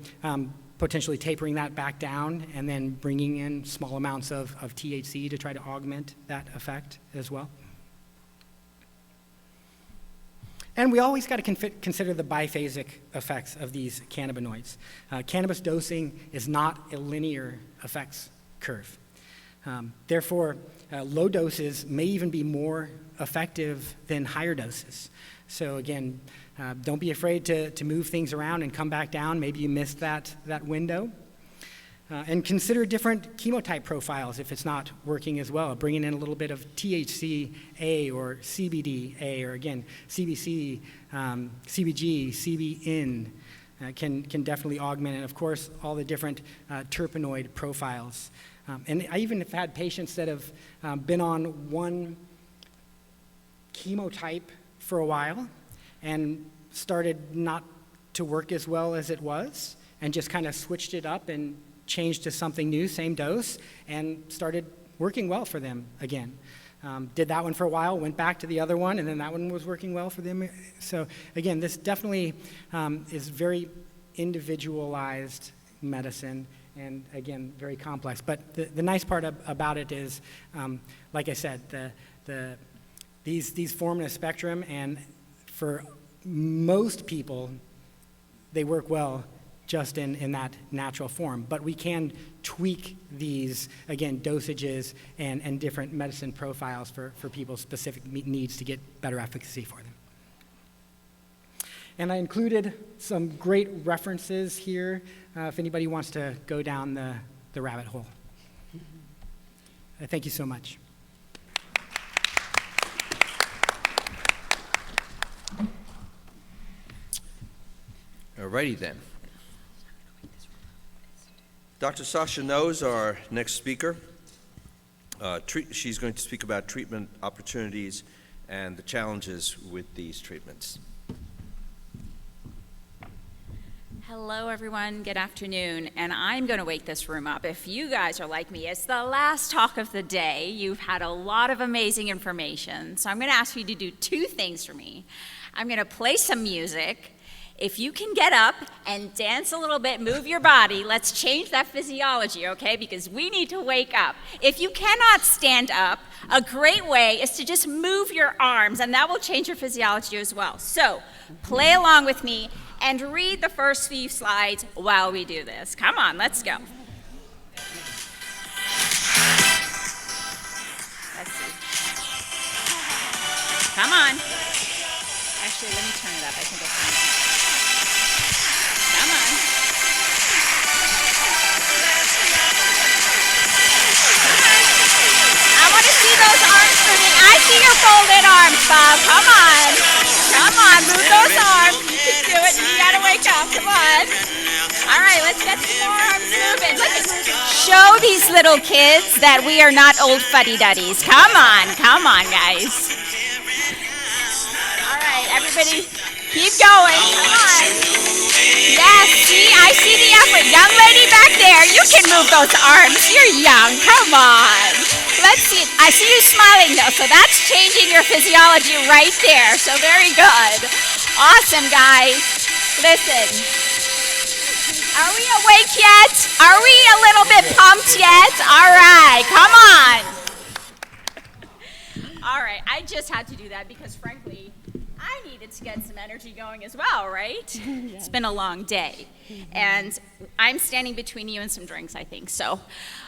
potentially tapering that back down and then bringing in small amounts of THC to try to augment that effect as well. And we always got to consider the biphasic effects of these cannabinoids. Cannabis dosing is not a linear effects curve. Therefore, low doses may even be more effective than higher doses. So again, don't be afraid to move things around and come back down. Maybe you missed that window. And consider different chemotype profiles if it's not working as well. Bringing in a little bit of THC-A or CBD-A, or again, CBC, CBG, CBN can definitely augment. And of course, all the different terpenoid profiles. And I even have had patients that have been on one chemotype for a while and started not to work as well as it was, and just kind of switched it up and changed to something new, same dose, and started working well for them again. Did that one for a while, went back to the other one, and then that one was working well for them. So again, this definitely is very individualized medicine, and again, very complex. But the nice part about it is, like I said, these form in a spectrum, and for most people, they work well just in that natural form. But we can tweak these, again, dosages and different medicine profiles for people's specific needs to get better efficacy for them. And I included some great references here if anybody wants to go down the rabbit hole. Thank you so much. Alrighty then. Dr. Sasha Noe is our next speaker. She's going to speak about treatment opportunities and the challenges with these treatments. Hello, everyone. Good afternoon. And I'm going to wake this room up. If you guys are like me, it's the last talk of the day. You've had a lot of amazing information. So I'm going to ask you to do two things for me. I'm going to play some music. If you can get up and dance a little bit, move your body, let's change that physiology, okay? Because we need to wake up. If you cannot stand up, a great way is to just move your arms, and that will change your physiology as well. So play along with me and read the first few slides while we do this. Come on, let's go. Let's see. Come on. Actually, let me turn it up. I think it's fine. Come on. I want to see those arms moving. I see your folded arms, Bob. Come on. Come on, move those arms. You can do it. You got to wake up. Come on. All right, let's get some more arms moving. Show these little kids that we are not old fuddy-duddies. Come on, guys. All right, everybody, keep going. Come on. Yes, see, I see the effort. Young lady back there, you can move those arms. You're young. Come on. Let's see. I see you smiling, though, so that's changing your physiology right there. So very good. Awesome, guys. Listen. Are we awake yet? Are we a little bit pumped yet? All right, come on. All right, I just had to do that because, frankly, I needed to get some energy going as well, right? Yeah. It's been a long day, and I'm standing between you and some drinks, I think. So,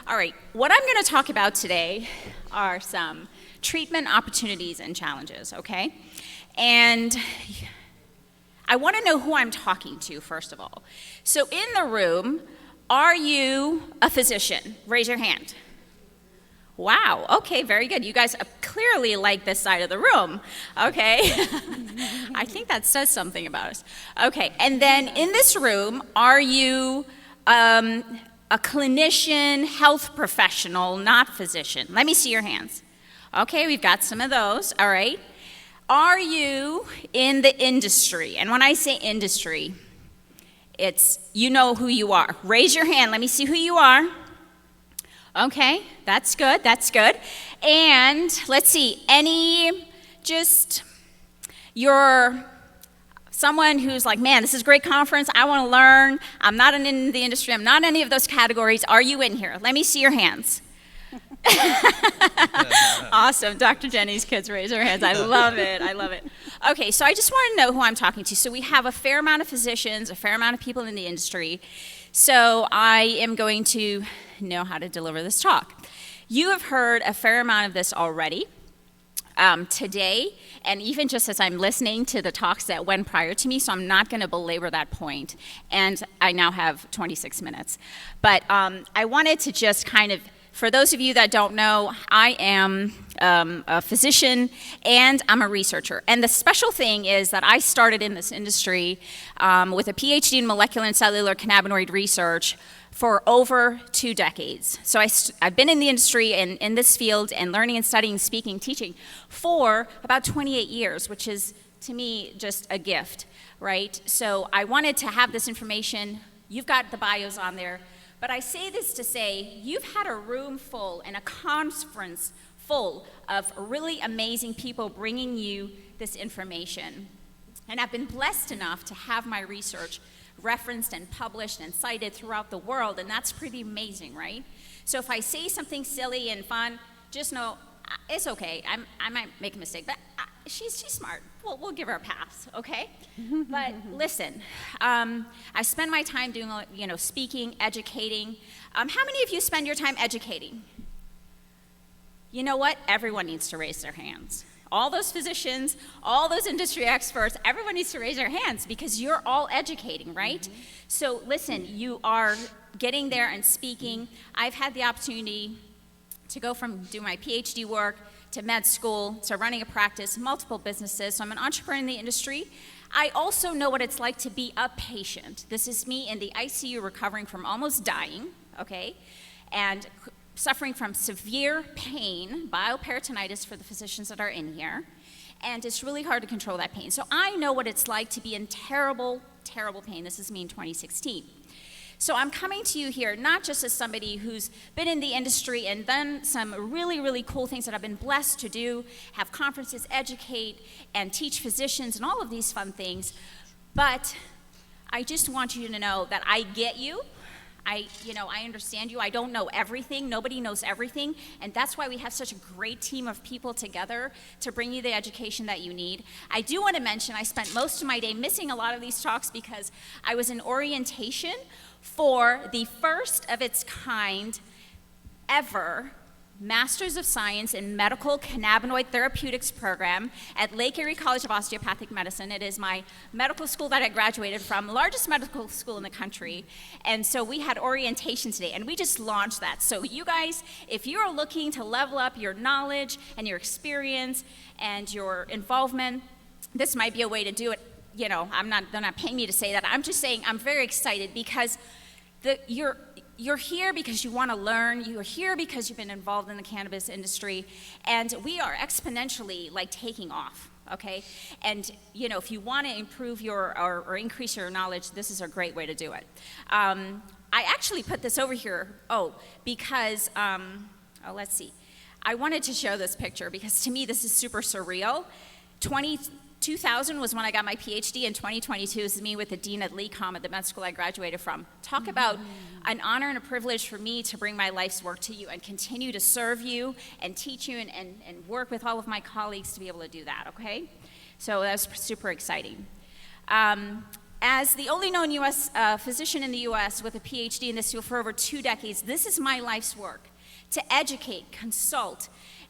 all right, what I'm going to talk about today are some treatment opportunities and challenges, okay? And I want to know who I'm talking to, first of all. So in the room, are you a physician? Raise your hand. Wow, okay, very good. You guys clearly like this side of the room, okay? I think that says something about us. Okay, and then in this room, are you a clinician, health professional, not physician? Let me see your hands. Okay, we've got some of those, all right. Are you in the industry? And when I say industry, it's you know who you are. Raise your hand, let me see who you are. Okay, that's good, that's good. And let's see, you're someone who's like, man, this is a great conference, I want to learn, I'm not in the industry, I'm not in any of those categories. Are you in here? Let me see your hands. Awesome, Dr. Jenny's kids raise their hands. I love it, I love it. Okay, so I just want to know who I'm talking to. So we have a fair amount of physicians, a fair amount of people in the industry. So I am going to know how to deliver this talk. You have heard a fair amount of this already today, and even just as I'm listening to the talks that went prior to me, so I'm not going to belabor that point. And I now have 26 minutes. But I wanted to just kind of, for those of you that don't know, I am a physician and I'm a researcher. And the special thing is that I started in this industry with a Ph.D. in molecular and cellular cannabinoid research for over 2 decades. So I've been in the industry and in this field and learning and studying, speaking, teaching for about 28 years, which is, to me, just a gift, right? So I wanted to have this information. You've got the bios on there. But I say this to say, you've had a room full and a conference full of really amazing people bringing you this information. And I've been blessed enough to have my research referenced and published and cited throughout the world, and that's pretty amazing, right? So if I say something silly and fun, just know it's okay. I might make a mistake, but she's smart. We'll give her a pass, okay? But listen, I spend my time doing, speaking, educating. How many of you spend your time educating? You know what? Everyone needs to raise their hands. All those physicians, all those industry experts, everyone needs to raise their hands because you're all educating, right? Mm-hmm. So listen, you are getting there and speaking. I've had the opportunity to go from doing my PhD work to med school, to running a practice, multiple businesses. So I'm an entrepreneur in the industry. I also know what it's like to be a patient. This is me in the ICU recovering from almost dying, okay? And suffering from severe pain, bioperitonitis for the physicians that are in here. And it's really hard to control that pain. So I know what it's like to be in terrible, terrible pain. This is me in 2016. So I'm coming to you here not just as somebody who's been in the industry and done some really, really cool things that I've been blessed to do, have conferences, educate, and teach physicians and all of these fun things, but I just want you to know that I get you. I understand you. I don't know everything. Nobody knows everything. And that's why we have such a great team of people together to bring you the education that you need. I do want to mention I spent most of my day missing a lot of these talks because I was in orientation for the first of its kind ever Masters of Science in Medical Cannabinoid Therapeutics program at Lake Erie College of Osteopathic Medicine. It is my medical school that I graduated from, largest medical school in the country. And so we had orientation today, and we just launched that. So you guys, if you're looking to level up your knowledge and your experience and your involvement, this might be a way to do it. They're not paying me to say that. I'm just saying I'm very excited because you're here because you want to learn. You're here because you've been involved in the cannabis industry, and we are exponentially taking off. Okay, and if you want to improve or increase your knowledge, this is a great way to do it. I actually put this over here. Because let's see. I wanted to show this picture because to me this is super surreal. 2000 was when I got my PhD, and 2022 is me with the dean at LECOM at the med school I graduated from. Talk about an honor and a privilege for me to bring my life's work to you and continue to serve you and teach you and work with all of my colleagues to be able to do that, okay? So that's super exciting. As the only known U.S. Physician in the U.S. with a PhD in this field for over 2 decades, this is my life's work, to educate, consult,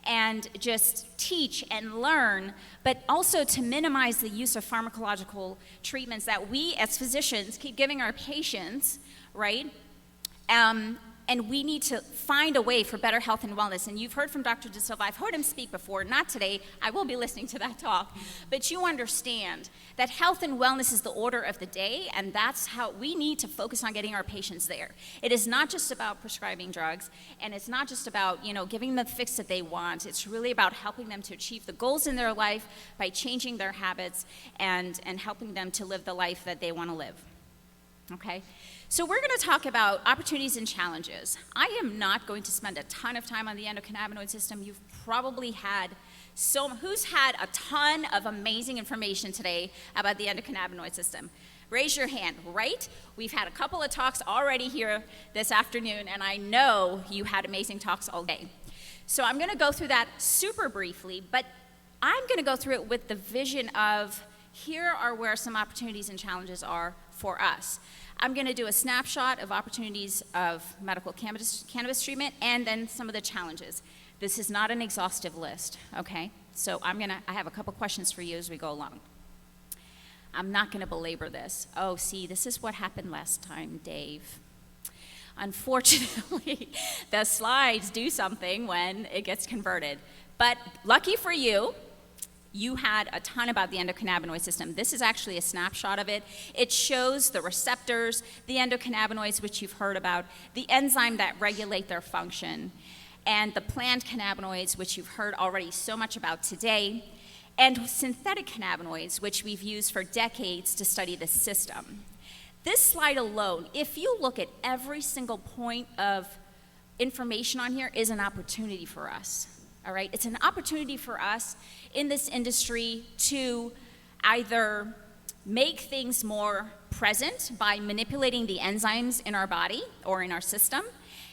and just teach and learn, but also to minimize the use of pharmacological treatments that we as physicians keep giving our patients, right? And we need to find a way for better health and wellness. And you've heard from Dr. Desilva. I've heard him speak before, not today. I will be listening to that talk. But you understand that health and wellness is the order of the day, and that's how we need to focus on getting our patients there. It is not just about prescribing drugs, and it's not just about, giving them the fix that they want. It's really about helping them to achieve the goals in their life by changing their habits and helping them to live the life that they want to live. Okay? So we're going to talk about opportunities and challenges. I am not going to spend a ton of time on the endocannabinoid system. You've probably had who's had a ton of amazing information today about the endocannabinoid system? Raise your hand, right? We've had a couple of talks already here this afternoon, and I know you had amazing talks all day. So I'm going to go through that super briefly, but I'm going to go through it with the vision of here are where some opportunities and challenges are for us. I'm going to do a snapshot of opportunities of medical cannabis treatment and then some of the challenges. This is not an exhaustive list, okay? So I have a couple questions for you as we go along. I'm not going to belabor this. Oh, see, this is what happened last time, Dave. Unfortunately, the slides do something when it gets converted. But lucky for you, you had a ton about the endocannabinoid system. This is actually a snapshot of it. It shows the receptors, the endocannabinoids, which you've heard about, the enzyme that regulate their function, and the plant cannabinoids, which you've heard already so much about today, and synthetic cannabinoids, which we've used for decades to study the system. This slide alone, if you look at every single point of information on here, is an opportunity for us. All right, it's an opportunity for us in this industry to either make things more present by manipulating the enzymes in our body or in our system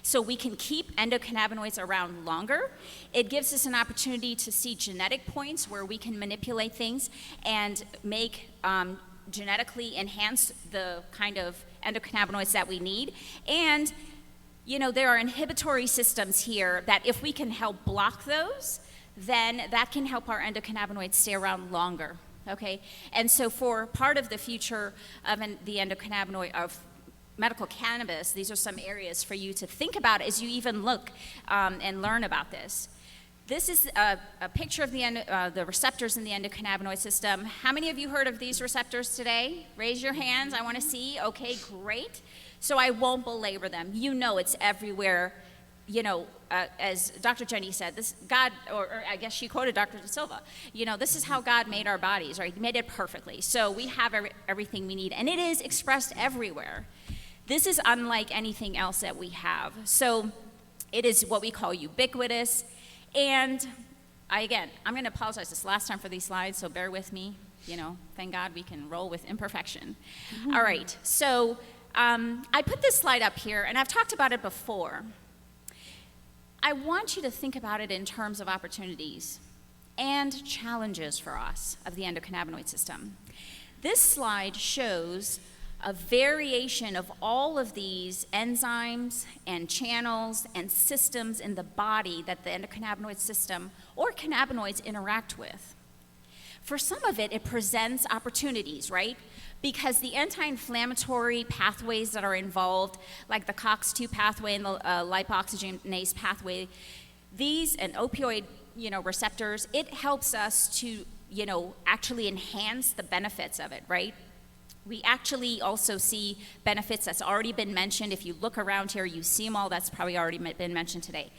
so we can keep endocannabinoids around longer. It gives us an opportunity to see genetic points where we can manipulate things and make genetically enhance the kind of endocannabinoids that we need. And there are inhibitory systems here that if we can help block those, then that can help our endocannabinoids stay around longer, okay? And so for part of the future of the endocannabinoid of medical cannabis, these are some areas for you to think about as you even look and learn about this. This is a picture of the receptors in the endocannabinoid system. How many of you heard of these receptors today? Raise your hands, I want to see. Okay, great. So I won't belabor them. It's everywhere. As Dr. Jenny said, this God, or I guess she quoted Dr. Desilva, this is how God made our bodies, right? He made it perfectly. So we have everything we need, and it is expressed everywhere. This is unlike anything else that we have. So it is what we call ubiquitous. And I'm going to apologize this last time for these slides, so bear with me. Thank God we can roll with imperfection. Mm-hmm. All right, so I put this slide up here, and I've talked about it before. I want you to think about it in terms of opportunities and challenges for us of the endocannabinoid system. This slide shows a variation of all of these enzymes and channels and systems in the body that the endocannabinoid system or cannabinoids interact with. For some of it, it presents opportunities, right? Because the anti-inflammatory pathways that are involved, like the COX-2 pathway and the lipoxygenase pathway, these and opioid, receptors, it helps us to, actually enhance the benefits of it, right? We actually also see benefits that's already been mentioned. If you look around here, you see them all. That's probably already been mentioned today.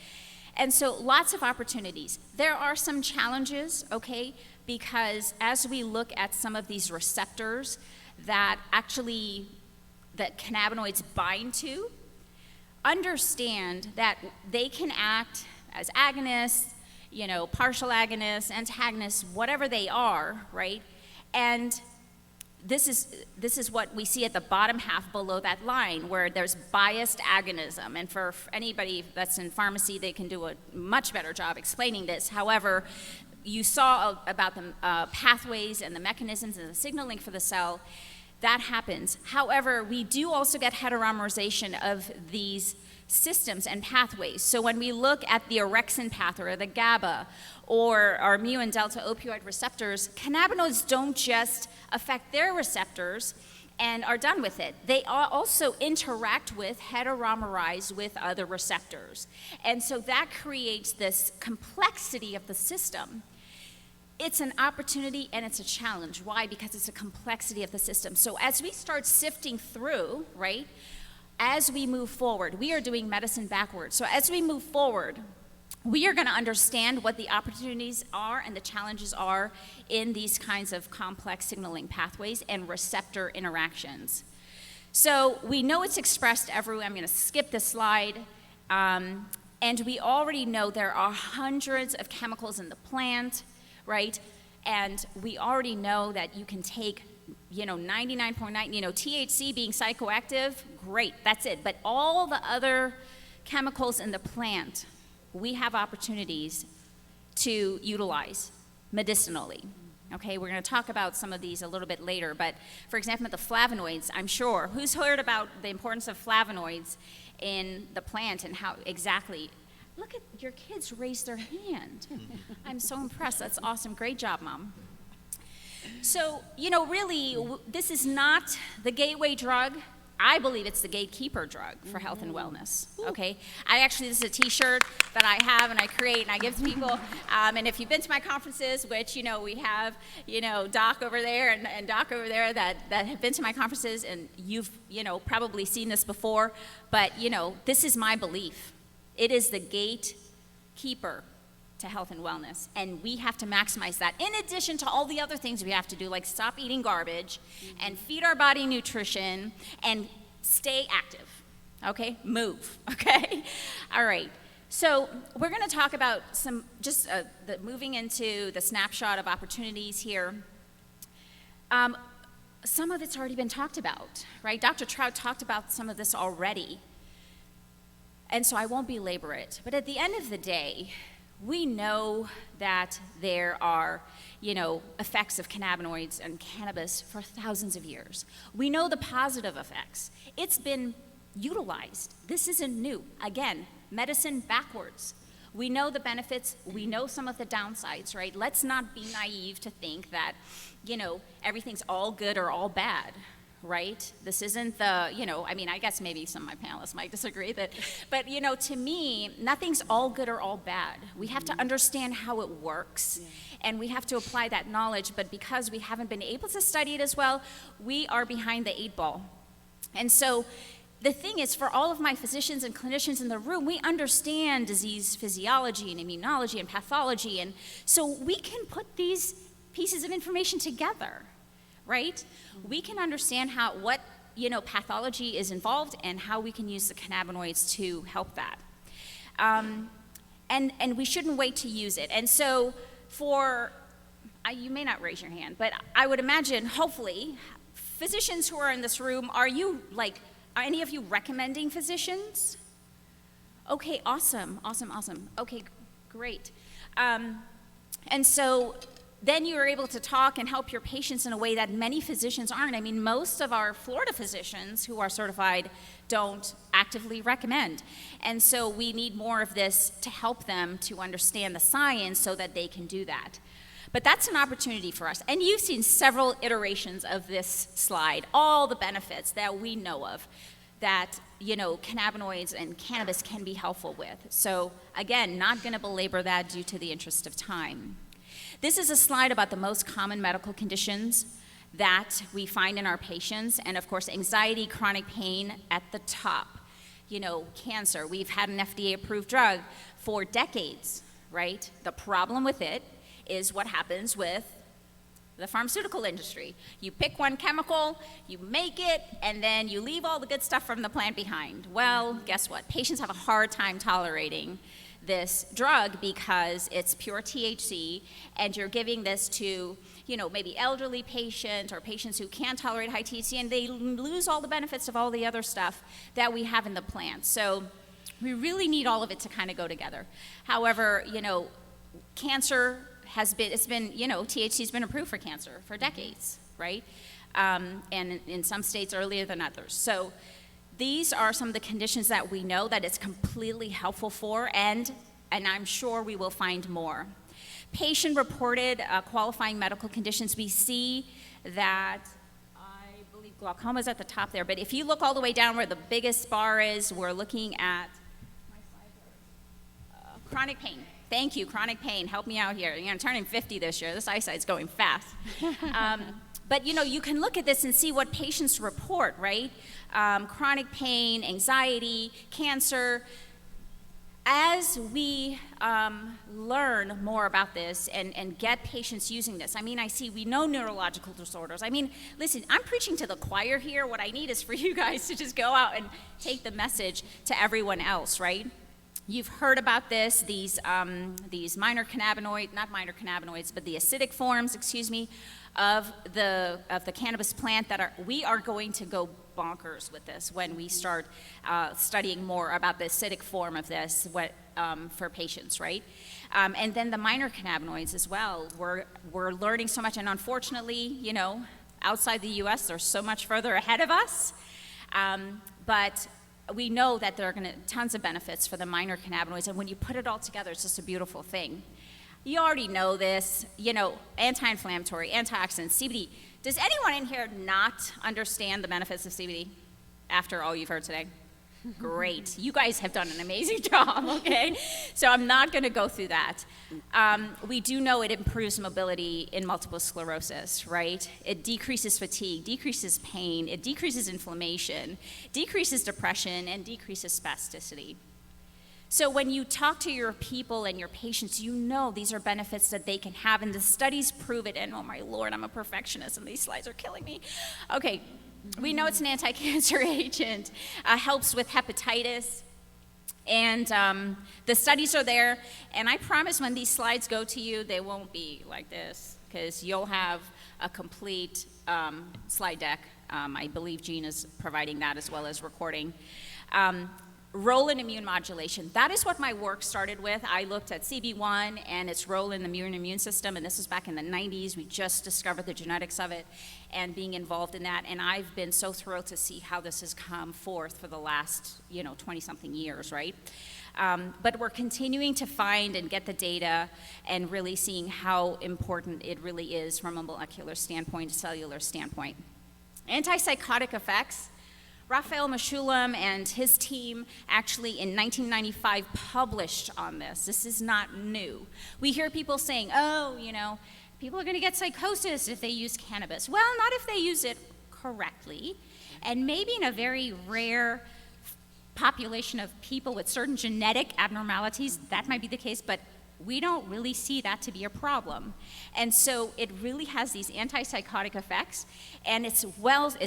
And so lots of opportunities. There are some challenges, okay, because as we look at some of these receptors that cannabinoids bind to, understand that they can act as agonists, partial agonists, antagonists, whatever they are, right? And this is what we see at the bottom half below that line, where there's biased agonism. And for anybody that's in pharmacy, they can do a much better job explaining this. However, you saw about the pathways and the mechanisms and the signaling for the cell. That happens. However, we do also get heteromerization of these systems and pathways. So when we look at the orexin pathway or the GABA or our mu and delta opioid receptors, cannabinoids don't just affect their receptors and are done with it. They also interact with, heteromerize with other receptors. And so that creates this complexity of the system. It's an opportunity and it's a challenge. Why? Because it's a complexity of the system. So as we start sifting through, right, as we move forward, we are doing medicine backwards. So as we move forward, we are going to understand what the opportunities are and the challenges are in these kinds of complex signaling pathways and receptor interactions. So we know it's expressed everywhere. I'm going to skip this slide. And we already know there are hundreds of chemicals in the plant, right? And we already know that you can take, 99.9, THC being psychoactive, great, that's it. But all the other chemicals in the plant, we have opportunities to utilize medicinally. Okay, we're going to talk about some of these a little bit later, but for example, the flavonoids, I'm sure, who's heard about the importance of flavonoids in the plant and how exactly? Look at your kids raise their hand. I'm so impressed. That's awesome. Great job, Mom. So, really, this is not the gateway drug. I believe it's the gatekeeper drug for health and wellness, okay? This is a t-shirt that I have and I create and I give to people. And if you've been to my conferences, which, we have, Doc over there and Doc over there that have been to my conferences, and you've, probably seen this before, but, this is my belief. It is the gatekeeper to health and wellness, and we have to maximize that, in addition to all the other things we have to do, like stop eating garbage and feed our body nutrition and stay active, okay? Move, okay? All right, so we're going to talk about moving into the snapshot of opportunities here. Some of it's already been talked about, right? Dr. Troutt talked about some of this already, and so I won't belabor it, but at the end of the day, we know that there are, effects of cannabinoids and cannabis for thousands of years. We know the positive effects. It's been utilized. This isn't new. Again, medicine backwards. We know the benefits. We know some of the downsides, right? Let's not be naive to think that, everything's all good or all bad. Right? This isn't the, I guess maybe some of my panelists might disagree, but to me, nothing's all good or all bad. We have to understand how it works, and we have to apply that knowledge, but because we haven't been able to study it as well, we are behind the 8 ball. And so the thing is, for all of my physicians and clinicians in the room, we understand disease physiology and immunology and pathology, and so we can put these pieces of information together. Right? We can understand what pathology is involved and how we can use the cannabinoids to help that. And we shouldn't wait to use it. And so you may not raise your hand, but I would imagine, hopefully, physicians who are in this room, are any of you recommending physicians? Okay, awesome. Okay, great. And so then you are able to talk and help your patients in a way that many physicians aren't. I mean, most of our Florida physicians who are certified don't actively recommend. And so we need more of this to help them to understand the science so that they can do that. But that's an opportunity for us. And you've seen several iterations of this slide, all the benefits that we know of that, cannabinoids and cannabis can be helpful with. So again, not gonna belabor that due to the interest of time. This is a slide about the most common medical conditions that we find in our patients, and of course, anxiety, chronic pain at the top. Cancer, we've had an FDA-approved drug for decades, right? The problem with it is what happens with the pharmaceutical industry. You pick one chemical, you make it, and then you leave all the good stuff from the plant behind. Well, guess what? Patients have a hard time tolerating this drug because it's pure THC, and you're giving this to, maybe elderly patients or patients who can't tolerate high THC, and they lose all the benefits of all the other stuff that we have in the plant. So we really need all of it to kind of go together. However, cancer THC's been approved for cancer for decades, right? And in some states earlier than others. So these are some of the conditions that we know that it's completely helpful for, and I'm sure we will find more. Patient-reported qualifying medical conditions, we see that, I believe glaucoma's at the top there, but if you look all the way down where the biggest bar is, we're looking at chronic pain. Thank you, chronic pain. Help me out here. I'm turning 50 this year. This eyesight's going fast. But you can look at this and see what patients report, right? Chronic pain, anxiety, cancer. As we learn more about this and get patients using this, we know neurological disorders. Listen, I'm preaching to the choir here. What I need is for you guys to just go out and take the message to everyone else, right? You've heard about this, these minor cannabinoid, not minor cannabinoids, but the acidic forms, of the cannabis plant we are going to go bonkers with this when we start studying more about the acidic form of this for patients, right? And then the minor cannabinoids as well. We're learning so much, and unfortunately, outside the U.S., they're so much further ahead of us. But we know that there are tons of benefits for the minor cannabinoids, and when you put it all together, it's just a beautiful thing. You already know this, anti-inflammatory, antioxidants, CBD. Does anyone in here not understand the benefits of CBD after all you've heard today? Great. You guys have done an amazing job, okay? So I'm not going to go through that. We do know it improves mobility in multiple sclerosis, right? It decreases fatigue, decreases pain, it decreases inflammation, decreases depression, and decreases spasticity. So when you talk to your people and your patients, these are benefits that they can have, and the studies prove it, and oh my Lord, I'm a perfectionist, and these slides are killing me. Okay, we know it's an anti-cancer agent, helps with hepatitis, and the studies are there, and I promise when these slides go to you, they won't be like this, because you'll have a complete slide deck. I believe Jean is providing that as well as recording. Role in immune modulation. That is what my work started with. I looked at CB1 and its role in the immune system, and this was back in the 90s. We just discovered the genetics of it and being involved in that, and I've been so thrilled to see how this has come forth for the last, 20-something years, right? But we're continuing to find and get the data and really seeing how important it really is from a molecular standpoint, cellular standpoint. Antipsychotic effects. Raphael Mechoulam and his team actually in 1995 published on this. This is not new. We hear people saying, people are going to get psychosis if they use cannabis. Well, not if they use it correctly, and maybe in a very rare population of people with certain genetic abnormalities, that might be the case, but we don't really see that to be a problem. And so it really has these antipsychotic effects, and it's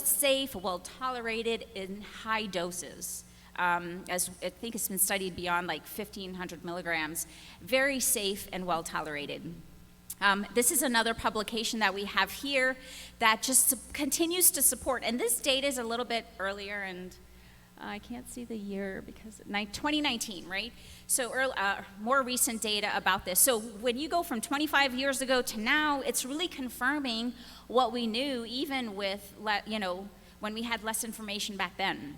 safe, well tolerated in high doses. As I think it's been studied beyond like 1,500 milligrams, very safe and well tolerated. This is another publication that we have here that just continues to support, and this data is a little bit earlier, and I can't see the year because 2019, right? So more recent data about this. So when you go from 25 years ago to now, it's really confirming what we knew even with, when we had less information back then.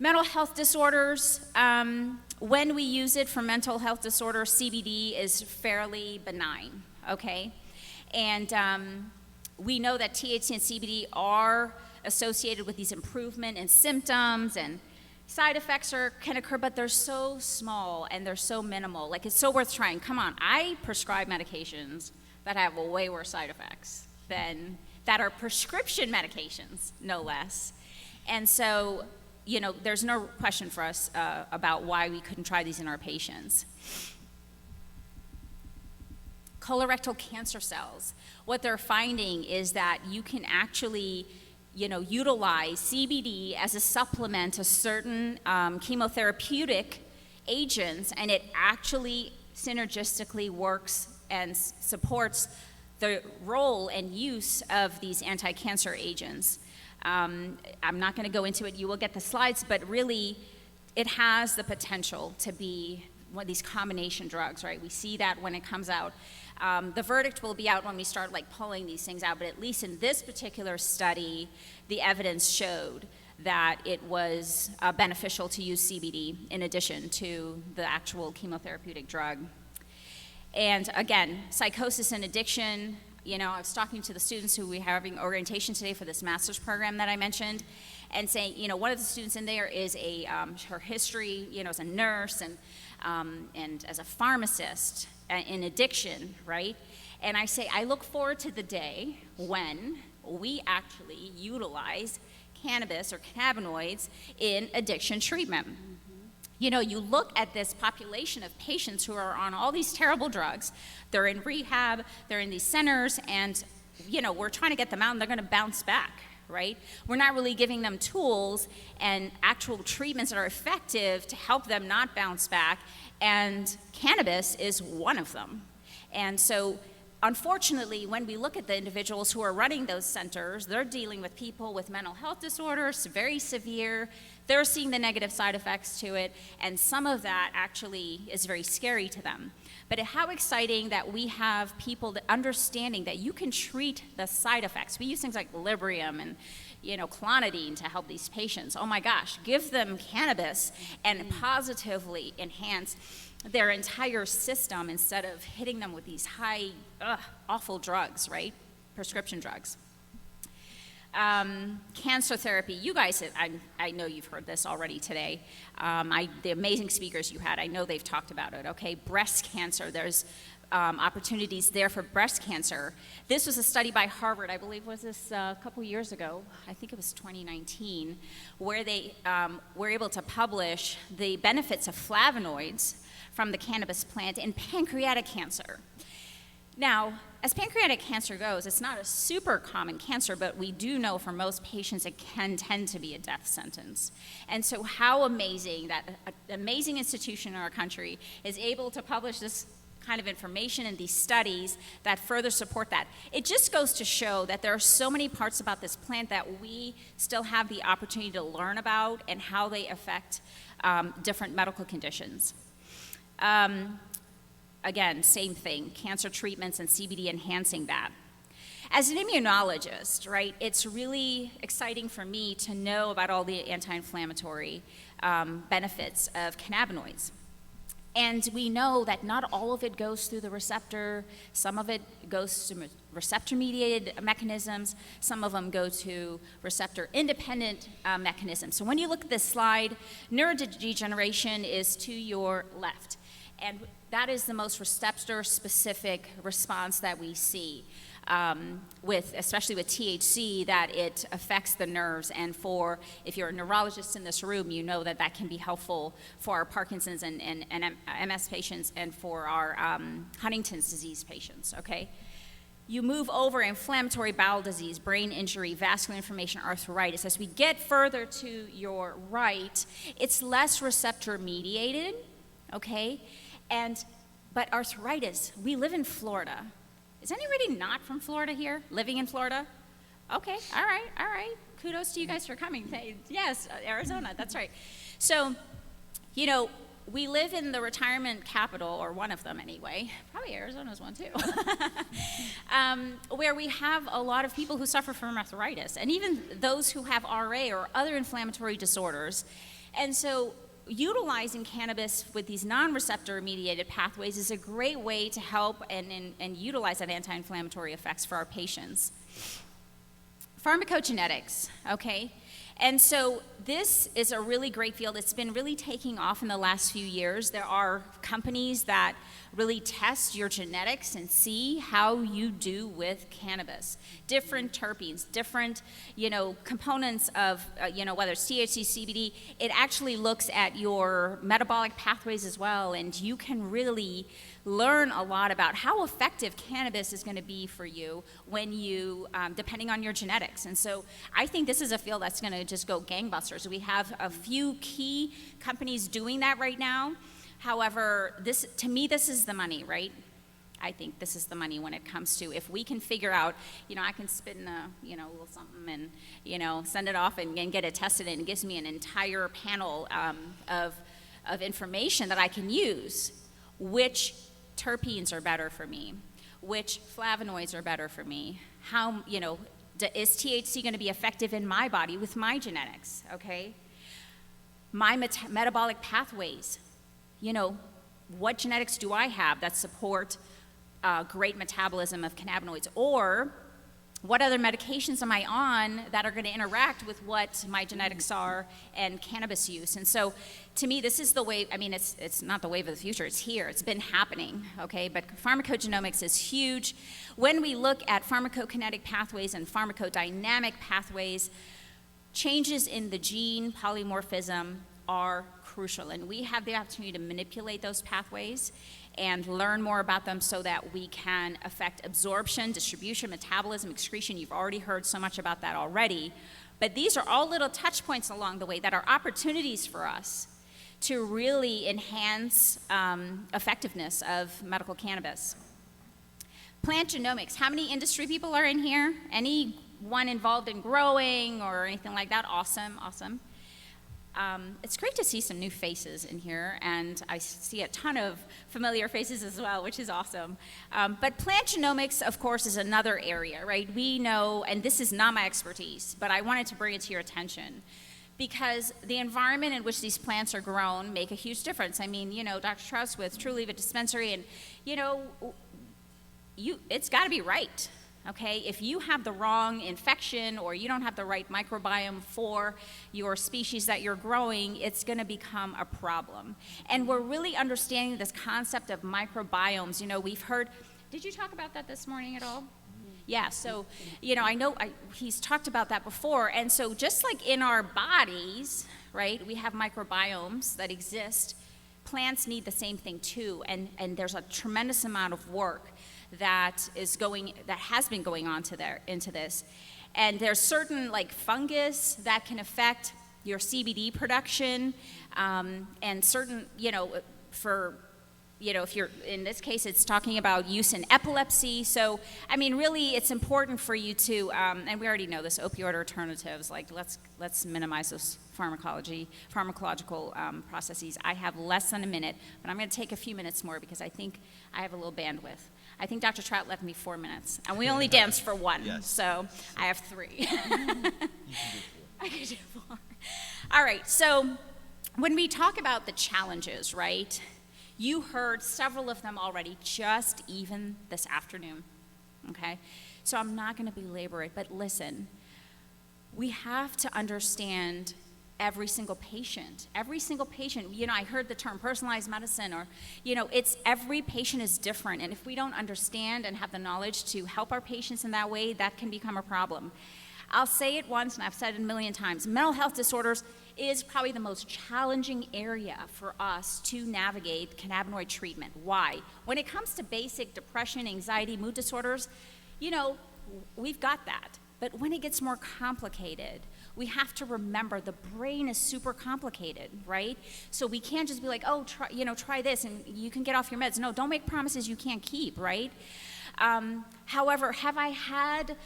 Mental health disorders, when we use it for mental health disorders, CBD is fairly benign, okay? And we know that THC and CBD are associated with these improvement in symptoms, and side effects can occur, but they're so small and they're so minimal. Like, it's so worth trying. Come on, I prescribe medications that have way worse side effects that are prescription medications, no less. And so, there's no question for us about why we couldn't try these in our patients. Colorectal cancer cells. What they're finding is that you can actually utilize CBD as a supplement to certain chemotherapeutic agents, and it actually synergistically works and supports the role and use of these anti-cancer agents. I'm not going to go into it. You will get the slides, but really it has the potential to be one of these combination drugs, right? We see that when it comes out. The verdict will be out when we start pulling these things out, but at least in this particular study, the evidence showed that it was beneficial to use CBD in addition to the actual chemotherapeutic drug. And again, psychosis and addiction, You know, I was talking to the students who we are having orientation today for this master's program that I mentioned, and saying, you know, one of the students in there is her history, you know, as a nurse and as a pharmacist in addiction, right? And I say, I look forward to the day when we actually utilize cannabis or cannabinoids in addiction treatment. You know, you look at this population of patients who are on all these terrible drugs. They're in rehab, they're in these centers, and, you know, we're trying to get them out and they're gonna bounce back, right? We're not really giving them tools and actual treatments that are effective to help them not bounce back, and cannabis is one of them. And so, unfortunately, when we look at the individuals who are running those centers, they're dealing with people with mental health disorders, very severe. They're seeing the negative side effects to it, and some of that actually is very scary to them. But how exciting that we have people that understanding that you can treat the side effects. We use things like Librium and, you know, clonidine to help these patients. Oh my gosh, give them cannabis and positively enhance their entire system instead of hitting them with these high, awful drugs, right? Prescription drugs. Cancer therapy, you guys, I know you've heard this already today. The amazing speakers you had, I know they've talked about it, okay? Breast cancer, there's opportunities there for breast cancer. This was a study by Harvard, I believe was this a couple years ago, I think it was 2019, where they were able to publish the benefits of flavonoids from the cannabis plant in pancreatic cancer. Now, as pancreatic cancer goes, it's not a super common cancer, but we do know for most patients it can tend to be a death sentence. And so how amazing that an amazing institution in our country is able to publish this kind of information and these studies that further support that. It just goes to show that there are so many parts about this plant that we still have the opportunity to learn about and how they affect different medical conditions. Again, same thing, cancer treatments and CBD enhancing that. As an immunologist, right, it's really exciting for me to know about all the anti-inflammatory benefits of cannabinoids. And we know that not all of it goes through the receptor. Some of it goes to receptor-mediated mechanisms. Some of them go to receptor-independent mechanisms. So when you look at this slide, neurodegeneration is to your left. And that is the most receptor-specific response that we see, especially with THC, that it affects the nerves. And if you're a neurologist in this room, you know that that can be helpful for our Parkinson's and MS patients and for our Huntington's disease patients, okay? You move over inflammatory bowel disease, brain injury, vascular inflammation, arthritis. As we get further to your right, it's less receptor-mediated, okay? But arthritis, we live in Florida. Is anybody not from Florida here, living in Florida? Okay, all right. Kudos to you guys for coming. Yes, Arizona, that's right. So, you know, we live in the retirement capital, or one of them anyway, probably Arizona's one too, where we have a lot of people who suffer from arthritis, and even those who have RA or other inflammatory disorders. And so utilizing cannabis with these non-receptor mediated pathways is a great way to help and utilize that anti-inflammatory effects for our patients. Pharmacogenetics, okay? And so this is a really great field. It's been really taking off in the last few years. There are companies that really test your genetics and see how you do with cannabis. Different terpenes, different, components of, whether it's THC, CBD, it actually looks at your metabolic pathways as well, and you can really learn a lot about how effective cannabis is going to be for you when you, depending on your genetics. And so I think this is a field that's going to just go gangbusters. We have a few key companies doing that right now. However, to me, this is the money, right? I think this is the money when it comes to, if we can figure out, I can spit in a, little something and, send it off and get it tested, and it gives me an entire panel of information that I can use. Which terpenes are better for me? Which flavonoids are better for me? How, is THC going to be effective in my body with my genetics, okay? My metabolic pathways, what genetics do I have that support great metabolism of cannabinoids? Or what other medications am I on that are going to interact with what my genetics are and cannabis use? And so, to me, this is the wave. I mean, it's not the wave of the future. It's here. It's been happening, okay? But pharmacogenomics is huge. When we look at pharmacokinetic pathways and pharmacodynamic pathways, changes in the gene polymorphism are crucial. And we have the opportunity to manipulate those pathways and learn more about them so that we can affect absorption, distribution, metabolism, excretion. You've already heard so much about that already. But these are all little touch points along the way that are opportunities for us to really enhance effectiveness of medical cannabis. Plant genomics. How many industry people are in here? Anyone involved in growing or anything like that? Awesome, awesome. It's great to see some new faces in here, and I see a ton of familiar faces as well, which is awesome. But plant genomics, of course, is another area, right? We know, and this is not my expertise, but I wanted to bring it to your attention, because the environment in which these plants are grown make a huge difference. I mean, you know, Dr. Troutt with Trulieve a dispensary, and, you know, it's got to be right. Okay, if you have the wrong infection or you don't have the right microbiome for your species that you're growing, it's going to become a problem. And we're really understanding this concept of microbiomes. You know, we've heard, did you talk about that this morning at all? Yeah, so, you know, he's talked about that before. And so just like in our bodies, right, we have microbiomes that exist, plants need the same thing too. And there's a tremendous amount of work that has been going on into this. And there's certain like fungus that can affect your CBD production, and certain, you know, if you're, in this case, it's talking about use in epilepsy. So, I mean, really, it's important for you to, and we already know this, opioid alternatives, like let's minimize those pharmacological processes. I have less than a minute, but I'm going to take a few minutes more because I think I have a little bandwidth. I think Dr. Troutt left me 4 minutes, and we only danced for 1, yes. So I have 3. You can do 4. I can do 4. All right, so when we talk about the challenges, right, you heard several of them already just even this afternoon, okay? So I'm not going to belabor it, but listen, we have to understand every single patient, you know, I heard the term personalized medicine, or, you know, it's every patient is different, and if we don't understand and have the knowledge to help our patients in that way, that can become a problem. I'll say it once, and I've said it a million times, mental health disorders is probably the most challenging area for us to navigate cannabinoid treatment. Why? When it comes to basic depression, anxiety, mood disorders, you know, we've got that. But when it gets more complicated, we have to remember the brain is super complicated, right? So we can't just be like, oh, try this and you can get off your meds. No, don't make promises you can't keep, right? However, have I had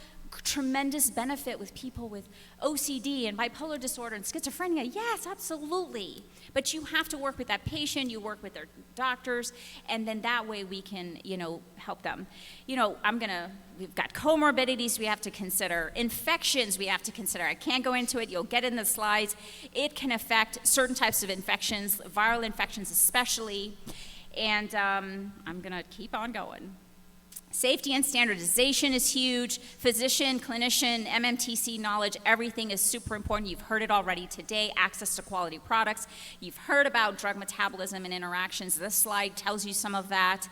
tremendous benefit with people with OCD and bipolar disorder and schizophrenia? Yes, absolutely. But you have to work with that patient, you work with their doctors, and then that way we can, you know, help them. You know, we've got comorbidities we have to consider, infections we have to consider. I can't go into it, you'll get it in the slides. It can affect certain types of infections, viral infections especially, and I'm gonna keep on going. Safety and standardization is huge. Physician, clinician, MMTC knowledge, everything is super important. You've heard it already today. Access to quality products. You've heard about drug metabolism and interactions. This slide tells you some of that,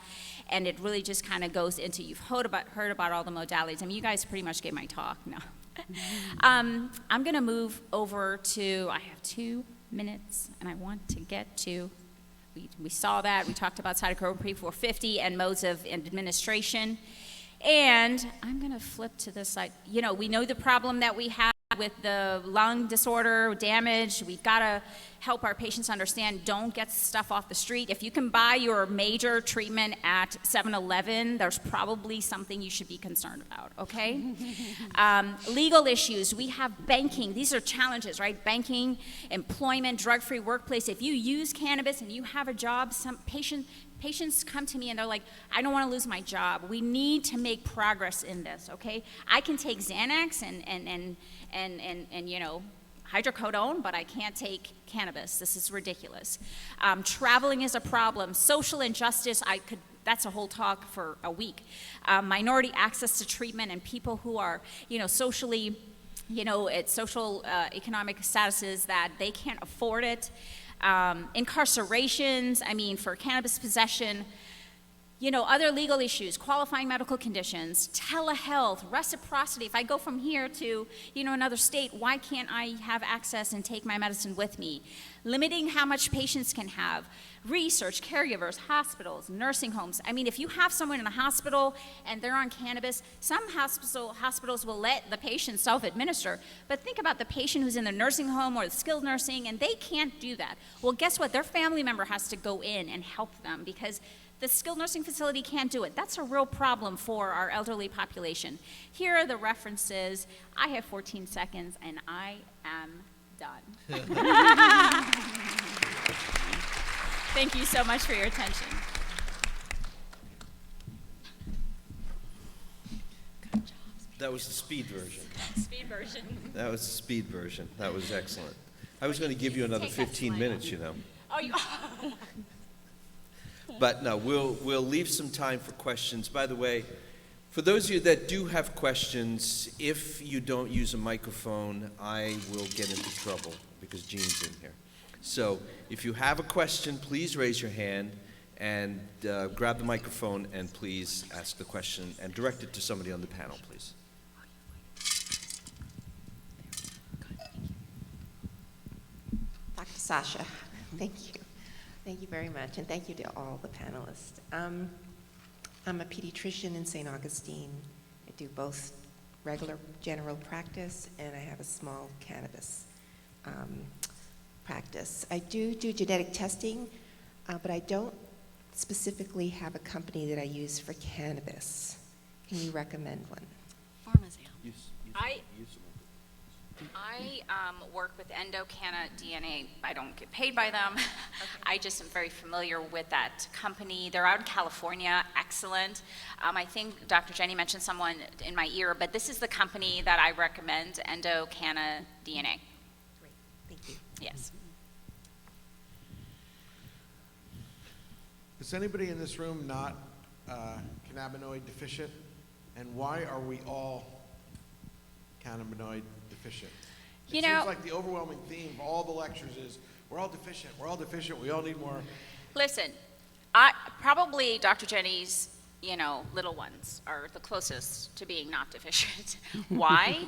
and it really just kind of goes into, you've heard about all the modalities. I mean, you guys pretty much gave my talk. No. I'm going to move over to, I have 2 minutes, and I want to get to, we saw that, we talked about cytochrome P450 and modes of administration. And I'm gonna flip to this side. You know, we know the problem that we have with the lung disorder, damage. We've gotta help our patients understand, don't get stuff off the street. If you can buy your major treatment at 7-Eleven, there's probably something you should be concerned about, okay? Legal issues, we have banking. These are challenges, right? Banking, employment, drug-free workplace. If you use cannabis and you have a job, some patients come to me and they're like, I don't want to lose my job. We need to make progress in this, okay? I can take Xanax and you know, hydrocodone, but I can't take cannabis. This is ridiculous. Traveling is a problem. Social injustice, I could that's a whole talk for a week. Minority access to treatment and people who are, socially, at social economic statuses that they can't afford it. Incarcerations, for cannabis possession, other legal issues, qualifying medical conditions, telehealth, reciprocity. If I go from here to, another state, why can't I have access and take my medicine with me? Limiting how much patients can have, research, caregivers, hospitals, nursing homes. If you have someone in a hospital and they're on cannabis, some hospitals will let the patient self-administer, but think about the patient who's in the nursing home or the skilled nursing, and they can't do that. Well, guess what? Their family member has to go in and help them because the skilled nursing facility can't do it. That's a real problem for our elderly population. Here are the references. I have 14 seconds, and I am done. Thank you so much for your attention. That was the speed version. Speed version. That was the speed version. That was excellent. I was going to give you another 15 minutes, Oh, you. But no, we'll leave some time for questions. By the way, for those of you that do have questions, if you don't use a microphone, I will get into trouble because Jean's in here. So if you have a question, please raise your hand and grab the microphone and please ask the question and direct it to somebody on the panel, please. Dr. Sasha, thank you. Thank you very much, and thank you to all the panelists. I'm a pediatrician in St. Augustine. I do both regular general practice, and I have a small cannabis practice. I do genetic testing, but I don't specifically have a company that I use for cannabis. Can you recommend one? I work with Endocannabinoid. I don't get paid by them. Okay. I just am very familiar with that company. They're out in California, excellent. I think Dr. Jenny mentioned someone in my ear, but this is the company that I recommend, Endocannabinoid. Great, thank you. Yes. Is anybody in this room not cannabinoid deficient? And why are we all cannabinoid deficient? It seems like the overwhelming theme of all the lectures is we're all deficient, we all need more. Listen, probably Dr. Jenny's, little ones are the closest to being not deficient. Why?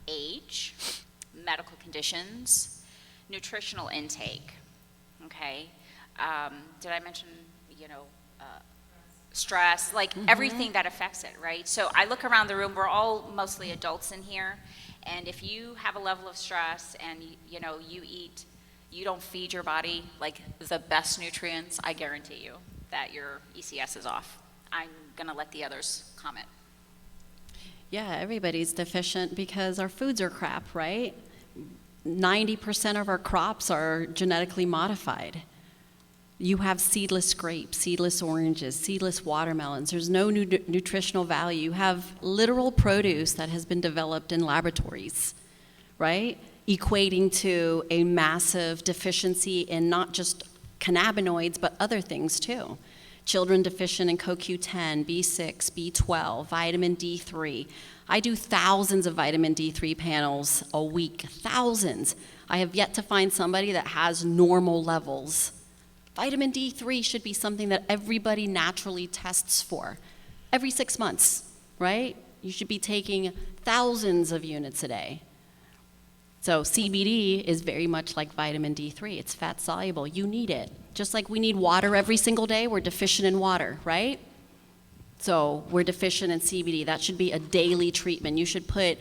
Age, medical conditions, nutritional intake, okay? Did I mention, stress, everything that affects it, right? So I look around the room, we're all mostly adults in here, and if you have a level of stress and you don't feed your body the best nutrients, I guarantee you that your ECS is off. I'm gonna let the others comment. Yeah, everybody's deficient because our foods are crap, right? 90% of our crops are genetically modified. You have seedless grapes, seedless oranges, seedless watermelons. There's no nutritional value. You have literal produce that has been developed in laboratories, right? Equating to a massive deficiency in not just cannabinoids, but other things too. Children deficient in CoQ10, B6, B12, vitamin D3. I do thousands of vitamin D3 panels a week, thousands. I have yet to find somebody that has normal levels. Vitamin D3 should be something that everybody naturally tests for every 6 months, right? You should be taking thousands of units a day. So CBD is very much like vitamin D3. It's fat soluble. You need it. Just like we need water every single day, we're deficient in water, right? So we're deficient in CBD. That should be a daily treatment. You should put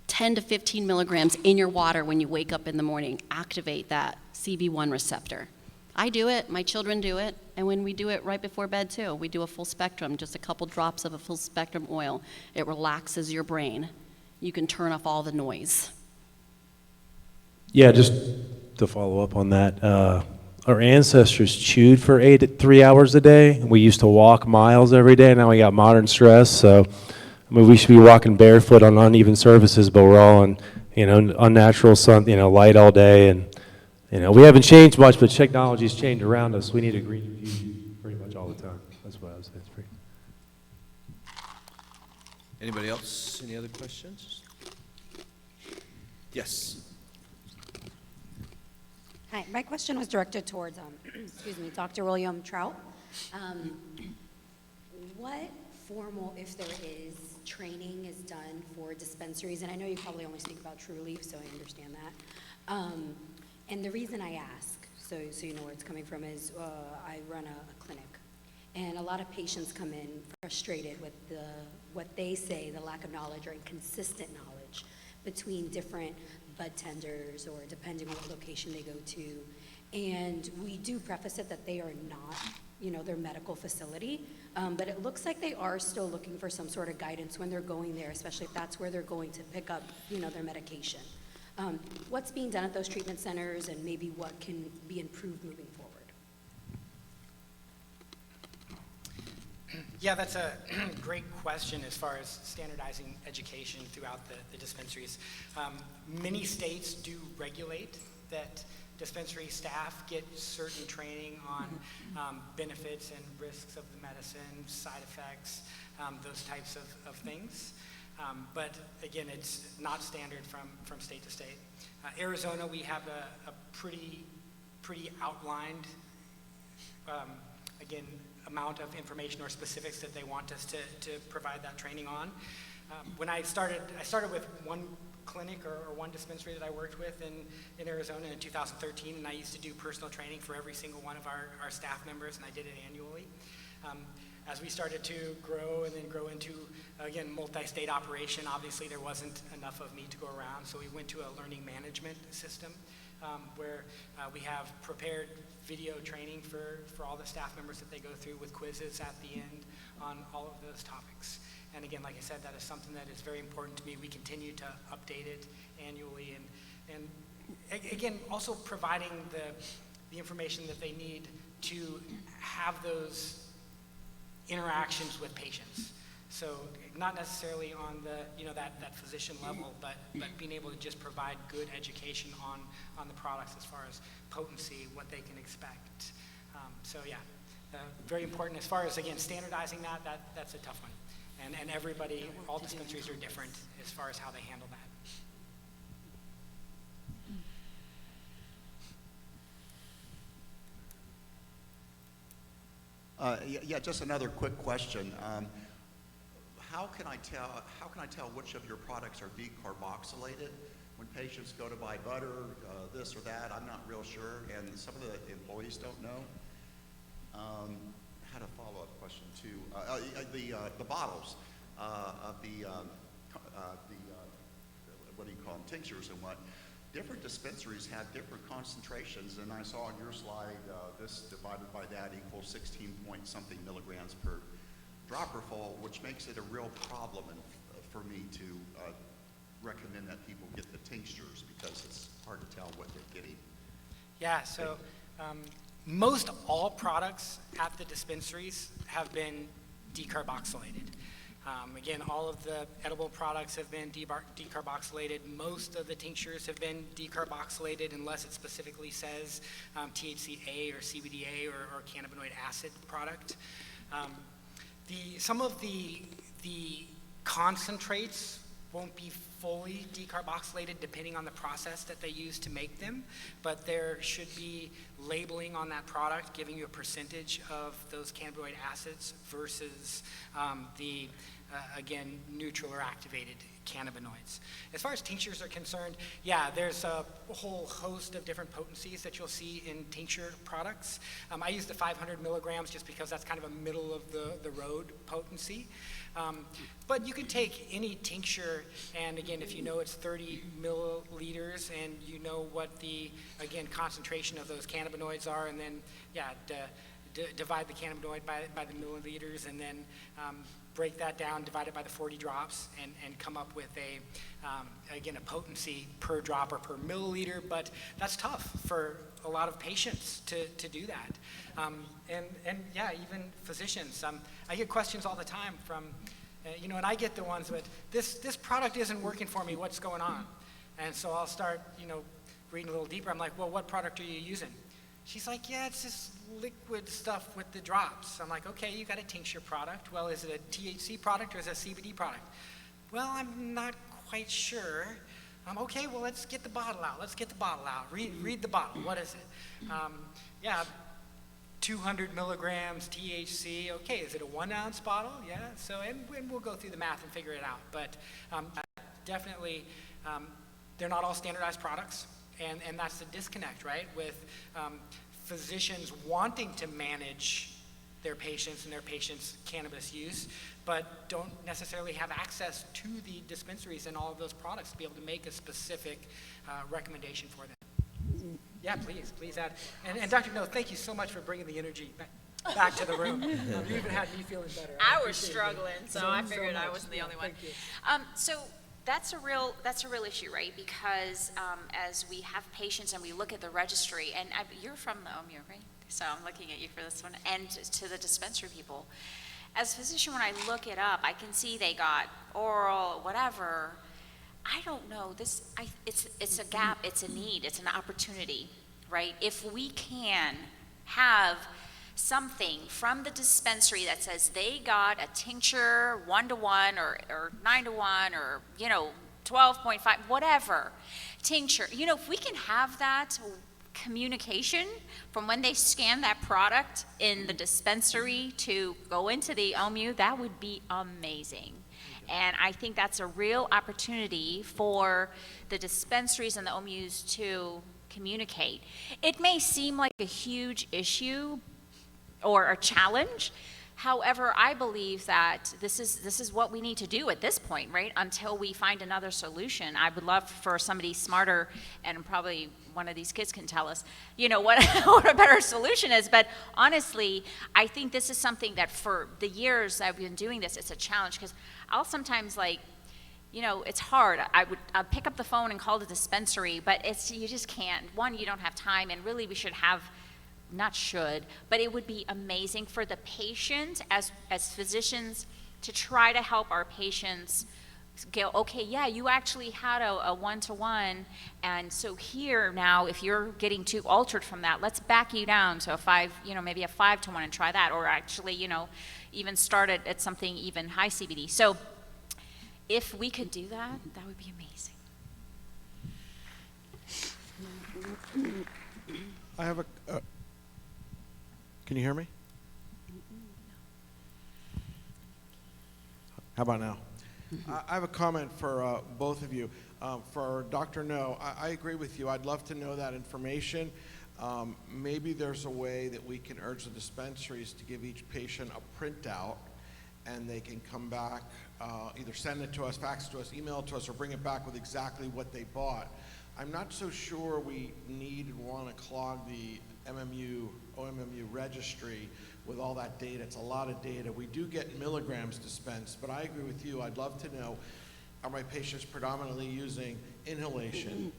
10 to 15 milligrams in your water when you wake up in the morning. Activate that CB1 receptor. I do it, my children do it, and when we do it right before bed too, we do a full spectrum, just a couple drops of a full spectrum oil. It relaxes your brain. You can turn off all the noise. Yeah, just to follow up on that, our ancestors chewed for 3 hours a day. We used to walk miles every day. Now we got modern stress, so we should be walking barefoot on uneven surfaces, but we're all on, unnatural sun, light all day, and we haven't changed much, but technology's changed around us. We need a green fusion pretty much all the time. That's what I would say. Anybody else? Any other questions? Yes. Hi, my question was directed towards, excuse me, Dr. William Troutt. What formal, if there is, training is done for dispensaries? And I know you probably only speak about Trulieve, so I understand that. And the reason I ask, so you know where it's coming from, is I run a clinic. And a lot of patients come in frustrated with what they say, the lack of knowledge or inconsistent knowledge between different bud tenders or depending on what location they go to. And we do preface it that they are not, their medical facility, but it looks like they are still looking for some sort of guidance when they're going there, especially if that's where they're going to pick up, their medication. What's being done at those treatment centers and maybe what can be improved moving forward? Yeah, that's a great question as far as standardizing education throughout the dispensaries. Many states do regulate that dispensary staff get certain training on benefits and risks of the medicine, side effects, those types of things. But again, it's not standard from state to state. Arizona, we have a pretty outlined, again, amount of information or specifics that they want us to provide that training on. When I started with one clinic or one dispensary that I worked with in Arizona in 2013, and I used to do personal training for every single one of our staff members, and I did it annually. As we started to grow and then grow into, again, multi-state operation, obviously there wasn't enough of me to go around, so we went to a learning management system where we have prepared video training for all the staff members that they go through with quizzes at the end on all of those topics. And again, like I said, that is something that is very important to me. We continue to update it annually and again, also providing the information that they need to have those interactions with patients. So not necessarily on the, that physician level, but being able to just provide good education on the products as far as potency, what they can expect. So yeah, very important. As far as, again, standardizing that's a tough one. And everybody, all dispensaries are different as far as how they handle that. Yeah, just another quick question. How can I tell which of your products are decarboxylated? When patients go to buy butter, this or that, I'm not real sure, and some of the employees don't know. Had a follow-up question too. The bottles of the what do you call them, tinctures and what? Different dispensaries have different concentrations, and I saw on your slide this divided by that equals 16 point something milligrams per dropper full, which makes it a real problem for me to recommend that people get the tinctures because it's hard to tell what they're getting. Yeah, so most all products at the dispensaries have been decarboxylated. Again, all of the edible products have been decarboxylated. Most of the tinctures have been decarboxylated unless it specifically says THCA or CBDA or cannabinoid acid product. Some of the concentrates won't be fully decarboxylated depending on the process that they use to make them, but there should be labeling on that product giving you a percentage of those cannabinoid acids versus again, neutral or activated cannabinoids. As far as tinctures are concerned, yeah, there's a whole host of different potencies that you'll see in tincture products. I use the 500 milligrams just because that's kind of a middle of the road potency. But you could take any tincture, and again, if you know it's 30 milliliters and you know what the, again, concentration of those cannabinoids are, and then, yeah, divide the cannabinoid by the milliliters, and then break that down, divide it by the 40 drops, and come up with again, a potency per drop or per milliliter, but that's tough for a lot of patients to do that. And yeah, even physicians. I get questions all the time from, and I get the ones with, this product isn't working for me, what's going on? And so I'll start, reading a little deeper. I'm like, well, what product are you using? She's like, yeah, it's this liquid stuff with the drops. I'm like, okay, you got a tincture product. Well, is it a THC product or is it a CBD product? Well, I'm not quite sure. Okay, well, let's get the bottle out. Let's get the bottle out. Read the bottle. What is it? Yeah, 200 milligrams THC. Okay, is it a 1 ounce bottle? Yeah, so, and we'll go through the math and figure it out. But definitely, they're not all standardized products. And that's the disconnect, right? With physicians wanting to manage their patients and their patients' cannabis use, but don't necessarily have access to the dispensaries and all of those products to be able to make a specific recommendation for them. Yeah, please add. And Dr. Noe, thank you so much for bringing the energy back to the room. You even had me feeling better. I was struggling, so I figured I wasn't the only one. So that's a real issue, right? Because as we have patients and we look at the registry, and you're from the OMU, right? So I'm looking at you for this one, and to the dispensary people. As a physician, when I look it up, I can see they got oral, whatever. I don't know. It's a gap. It's a need. It's an opportunity, right? If we can have something from the dispensary that says they got a tincture 1-to-1 or 9-to-1 or 12.5, whatever tincture. If we can have that communication from when they scan that product in the dispensary to go into the OMU, that would be amazing. And I think that's a real opportunity for the dispensaries and the OMUs to communicate. It may seem like a huge issue or a challenge. However, I believe that this is what we need to do at this point, right? Until we find another solution. I would love for somebody smarter, and probably one of these kids can tell us, what a better solution is. But honestly, I think this is something that for the years I've been doing this, it's a challenge, because I'll sometimes it's hard. I'll pick up the phone and call the dispensary, but you just can't. One, you don't have time, and really we should have, not should, but it would be amazing for the patient as physicians to try to help our patients go, okay, yeah, you actually had a 1-to-1, and so here now, if you're getting too altered from that, let's back you down to a 5, maybe a 5-to-1 and try that, or actually, even start it at something even high CBD. So if we could do that, that would be amazing. I have a, can you hear me? How about now? I have a comment for both of you. For Dr. Noe, I agree with you. I'd love to know that information. Maybe there's a way that we can urge the dispensaries to give each patient a printout, and they can come back, either send it to us, fax it to us, email it to us, or bring it back with exactly what they bought. I'm not so sure we need and want to clog the OMMU registry with all that data. It's a lot of data. We do get milligrams dispensed, but I agree with you. I'd love to know, are my patients predominantly using inhalation,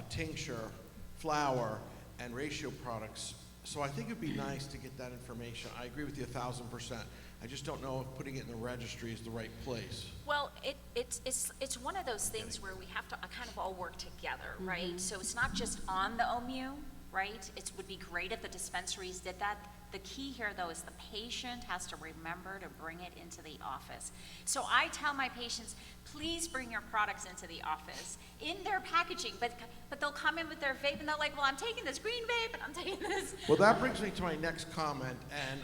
tincture, flower, and ratio products? So I think it'd be nice to get that information. I agree with you 1,000%. I just don't know if putting it in the registry is the right place. Well, it's one of those things where we have to kind of all work together, right? So it's not just on the OMU, right? It would be great if the dispensaries did that. The key here, though, is the patient has to remember to bring it into the office. So I tell my patients, please bring your products into the office in their packaging, but they'll come in with their vape and they're like, well, I'm taking this green vape and I'm taking this. Well, that brings me to my next comment, and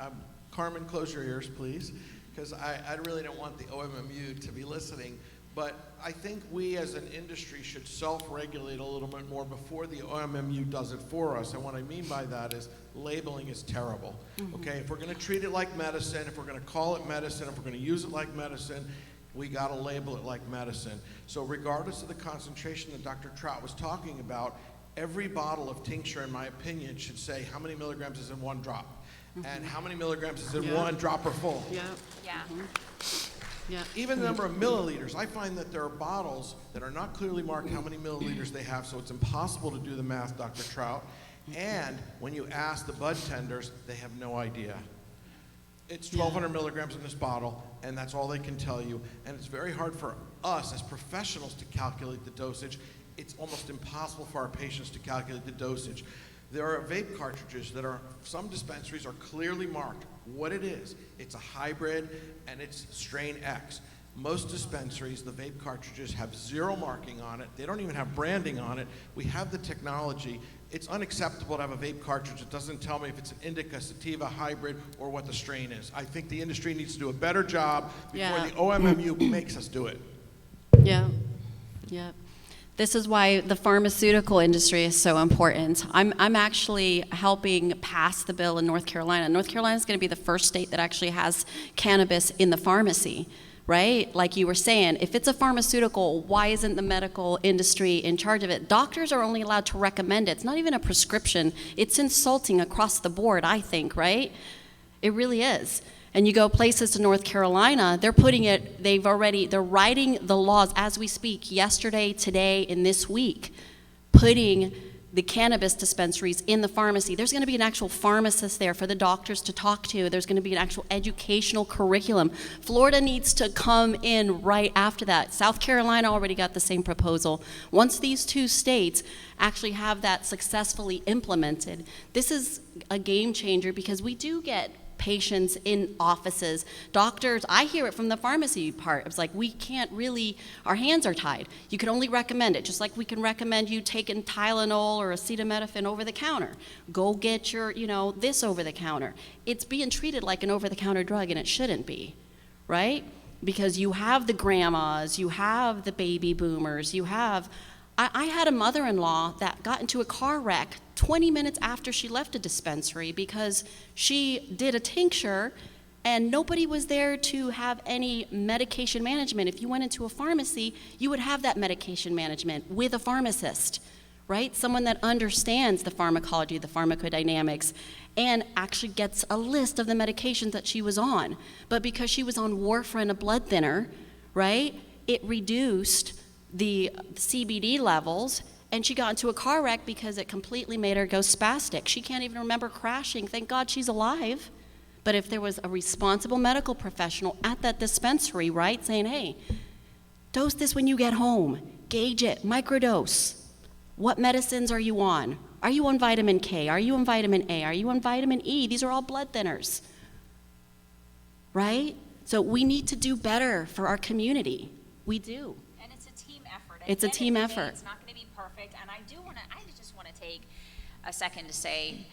I'm Carmen, close your ears, please, because I really don't want the OMMU to be listening, but I think we as an industry should self-regulate a little bit more before the OMMU does it for us. And what I mean by that is labeling is terrible. Okay, if we're going to treat it like medicine, if we're going to call it medicine, if we're going to use it like medicine, we got to label it like medicine. So regardless of the concentration that Dr. Troutt was talking about, every bottle of tincture, in my opinion, should say how many milligrams is in one drop. And how many milligrams is in one dropper full. Yeah. Even the number of milliliters. I find that there are bottles that are not clearly marked how many milliliters they have, so it's impossible to do the math, Dr. Troutt. And when you ask the bud tenders, they have no idea. It's 1,200 milligrams in this bottle, and that's all they can tell you. And it's very hard for us as professionals to calculate the dosage. It's almost impossible for our patients to calculate the dosage. There are vape cartridges that are, some dispensaries are clearly marked what it is. It's a hybrid and it's strain X. Most dispensaries, the vape cartridges have zero marking on it. They don't even have branding on it. We have the technology. It's unacceptable to have a vape cartridge that doesn't tell me if it's an indica, sativa, hybrid, or what the strain is. I think the industry needs to do a better job before the OMMU makes us do it. Yeah, yeah. This is why the pharmaceutical industry is so important. I'm actually helping pass the bill in North Carolina. North Carolina is going to be the first state that actually has cannabis in the pharmacy, right? Like you were saying, if it's a pharmaceutical, why isn't the medical industry in charge of it? Doctors are only allowed to recommend it. It's not even a prescription. It's insulting across the board, I think, right? It really is. And you go places to North Carolina, they're writing the laws as we speak, yesterday, today, and this week, putting the cannabis dispensaries in the pharmacy. There's gonna be an actual pharmacist there for the doctors to talk to. There's gonna be an actual educational curriculum. Florida needs to come in right after that. South Carolina already got the same proposal. Once these two states actually have that successfully implemented, this is a game changer because we do get patients in offices, doctors. I hear it from the pharmacy part. It's like, we can't really, our hands are tied. You can only recommend it, just like we can recommend you taking Tylenol or acetaminophen over the counter. Go get your, this over the counter. It's being treated like an over-the-counter drug, and it shouldn't be, right? Because you have the grandmas, you have the baby boomers, you have, I had a mother-in-law that got into a car wreck 20 minutes after she left a dispensary because she did a tincture and nobody was there to have any medication management. If you went into a pharmacy, you would have that medication management with a pharmacist, right? Someone that understands the pharmacology, the pharmacodynamics, and actually gets a list of the medications that she was on. But because she was on warfarin, a blood thinner, right, it reduced the CBD levels, and she got into a car wreck because it completely made her go spastic. She can't even remember crashing. Thank God she's alive. But if there was a responsible medical professional at that dispensary, right, saying, hey, dose this when you get home, gauge it, microdose. What medicines are you on? Are you on vitamin K? Are you on vitamin A? Are you on vitamin E? These are all blood thinners, right? So we need to do better for our community. We do. It's a team effort. It's not going to be perfect, and I just want to take a second to say,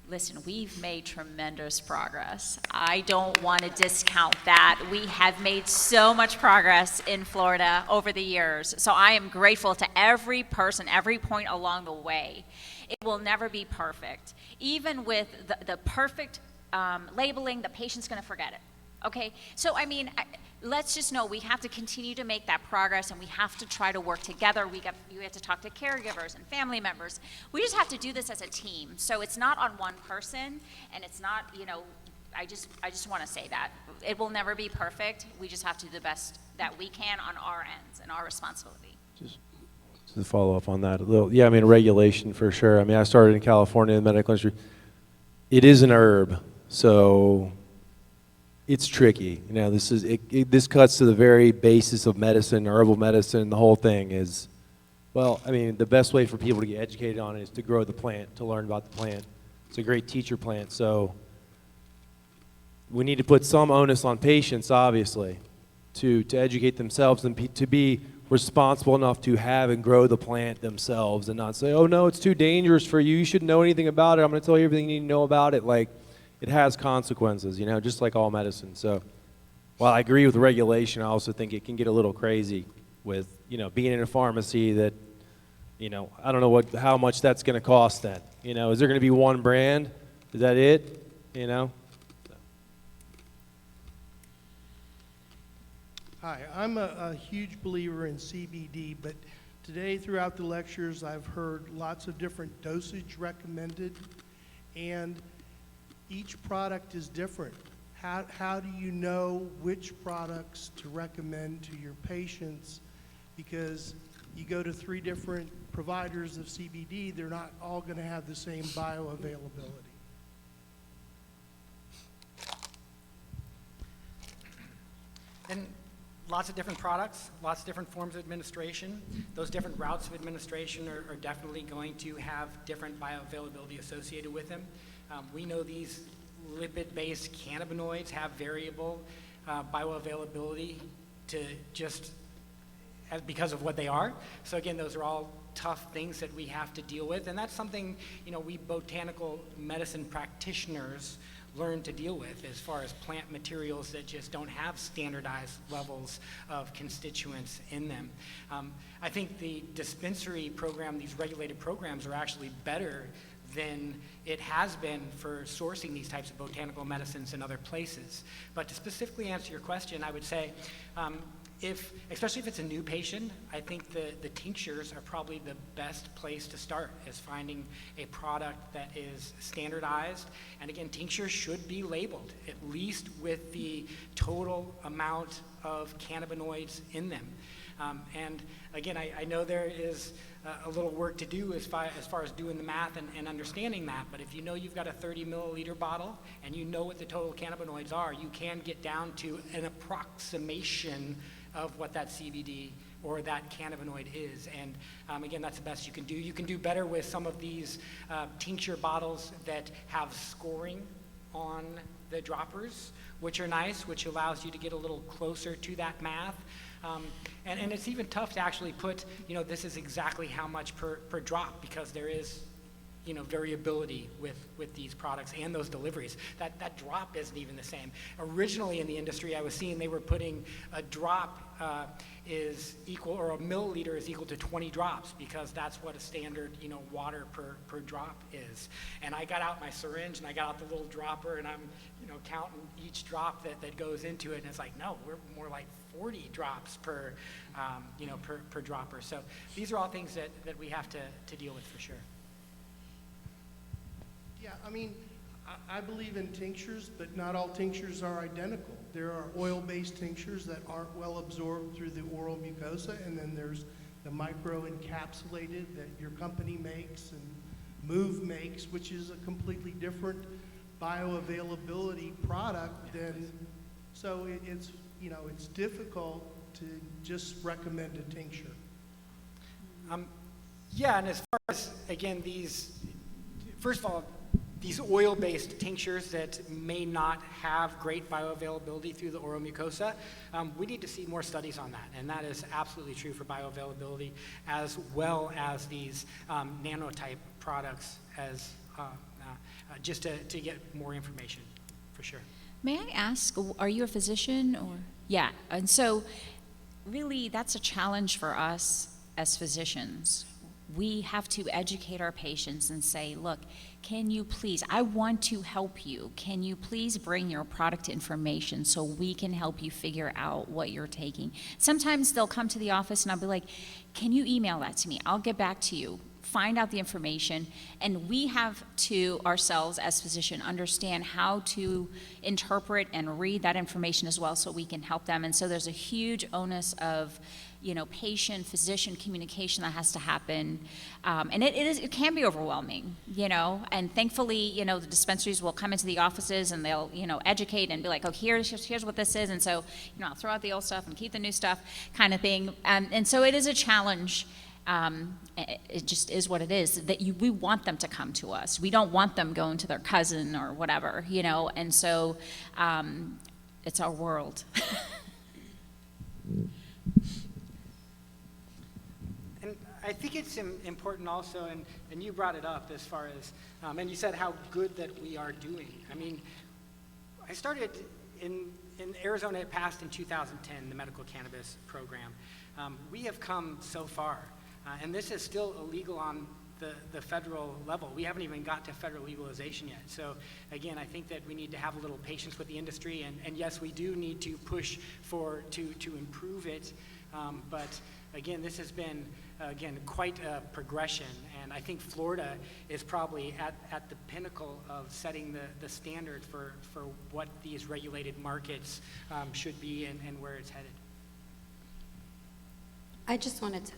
listen, we've made tremendous progress. I don't want to discount that. We have made so much progress in Florida over the years, so I am grateful to every person, every point along the way. It will never be perfect. Even with the perfect labeling, the patient's going to forget it. Okay, so let's just know we have to continue to make that progress, and we have to try to work together. You have to talk to caregivers and family members. We just have to do this as a team. So it's not on one person, and it's not, I just want to say that. It will never be perfect. We just have to do the best that we can on our ends and our responsibility. Just to follow up on that a little, regulation for sure. I started in California in the medical industry. It is an herb, so it's tricky. This cuts to the very basis of medicine, herbal medicine. The whole thing is, the best way for people to get educated on it is to grow the plant, to learn about the plant. It's a great teacher plant, so we need to put some onus on patients, obviously, to educate themselves and to be responsible enough to have and grow the plant themselves and not say, oh no, it's too dangerous for you, you shouldn't know anything about it, I'm going to tell you everything you need to know about it. It has consequences, just like all medicine. So while I agree with regulation, I also think it can get a little crazy with, being in a pharmacy that, I don't know how much that's going to cost then. Is there going to be one brand? Is that it? Hi, I'm a huge believer in CBD, but today throughout the lectures I've heard lots of different dosage recommended, and each product is different. How do you know which products to recommend to your patients? Because you go to 3 different providers of CBD, they're not all going to have the same bioavailability. And Lots of different products, lots of different forms of administration. Those different routes of administration are definitely going to have different bioavailability associated with them. We know these lipid-based cannabinoids have variable bioavailability because of what they are. So again, those are all tough things that we have to deal with, and that's something, you know, we botanical medicine practitioners learn to deal with as far as plant materials that just don't have standardized levels of constituents in them. I think the dispensary program, these regulated programs, are actually better than it has been for sourcing these types of botanical medicines in other places. But to specifically answer your question, I would say, especially if it's a new patient, I think the tinctures are probably the best place to start, is finding a product that is standardized. And again, tinctures should be labeled, at least with the total amount of cannabinoids in them. And again, I know there is a little work to do as far as doing the math and understanding that, but if you know you've got a 30 milliliter bottle and you know what the total cannabinoids are, you can get down to an approximation of what that CBD or that cannabinoid is. And again, that's the best you can do. You can do better with some of these tincture bottles that have scoring on the droppers, which are nice, which allows you to get a little closer to that math. And it's even tough to actually put, you know, this is exactly how much per drop, because there is, you know, variability with these products and those deliveries. That drop isn't even the same. Originally in the industry, I was seeing they were putting a drop is equal, or a milliliter is equal to 20 drops, because that's what a standard, you know, water per drop is. And I got out my syringe and I got out the little dropper and I'm, you know, counting each drop that goes into it, and it's like, no, we're more like 40 drops per, you know, per dropper. So these are all things that we have to deal with for sure. Yeah, I mean, I believe in tinctures, but not all tinctures are identical. There are oil-based tinctures that aren't well absorbed through the oral mucosa, and then there's the micro-encapsulated that your company makes and Move makes, which is a completely different bioavailability product than, so it's, you know, it's difficult to just recommend a tincture. Yeah, and as far as, again, these, first of all, these oil-based tinctures that may not have great bioavailability through the oral mucosa, we need to see more studies on that, and that is absolutely true for bioavailability, as well as these nanotype products, as just to get more information, for sure. May I ask, are you a physician or? Yeah, and so really that's a challenge for us as physicians. We have to educate our patients and say, look, can you please, I want to help you. Can you please bring your product information so we can help you figure out what you're taking? Sometimes they'll come to the office and I'll be like, can you email that to me? I'll get back to you. Find out the information, and we have to ourselves as physicians understand how to interpret and read that information as well so we can help them. And so there's a huge onus of, you know, patient-physician communication that has to happen, and it can be overwhelming, you know, and thankfully, you know, the dispensaries will come into the offices and they'll, you know, educate and be like, oh, here's what this is, and so, you know, I'll throw out the old stuff and keep the new stuff kind of thing, and so it is a challenge. It just is what it is, that we want them to come to us. We don't want them going to their cousin or whatever, you know, and so it's our world. And I think it's important also, and you brought it up as far as, and you said how good that we are doing. I mean, I started in Arizona, it passed in 2010, the medical cannabis program. We have come so far. And this is still illegal on the federal level. We haven't even got to federal legalization yet. So again, I think that we need to have a little patience with the industry, and yes, we do need to push to improve it. But again, this has been, again, quite a progression, and I think Florida is probably at the pinnacle of setting the standard for what these regulated markets should be and where it's headed. I just wanted to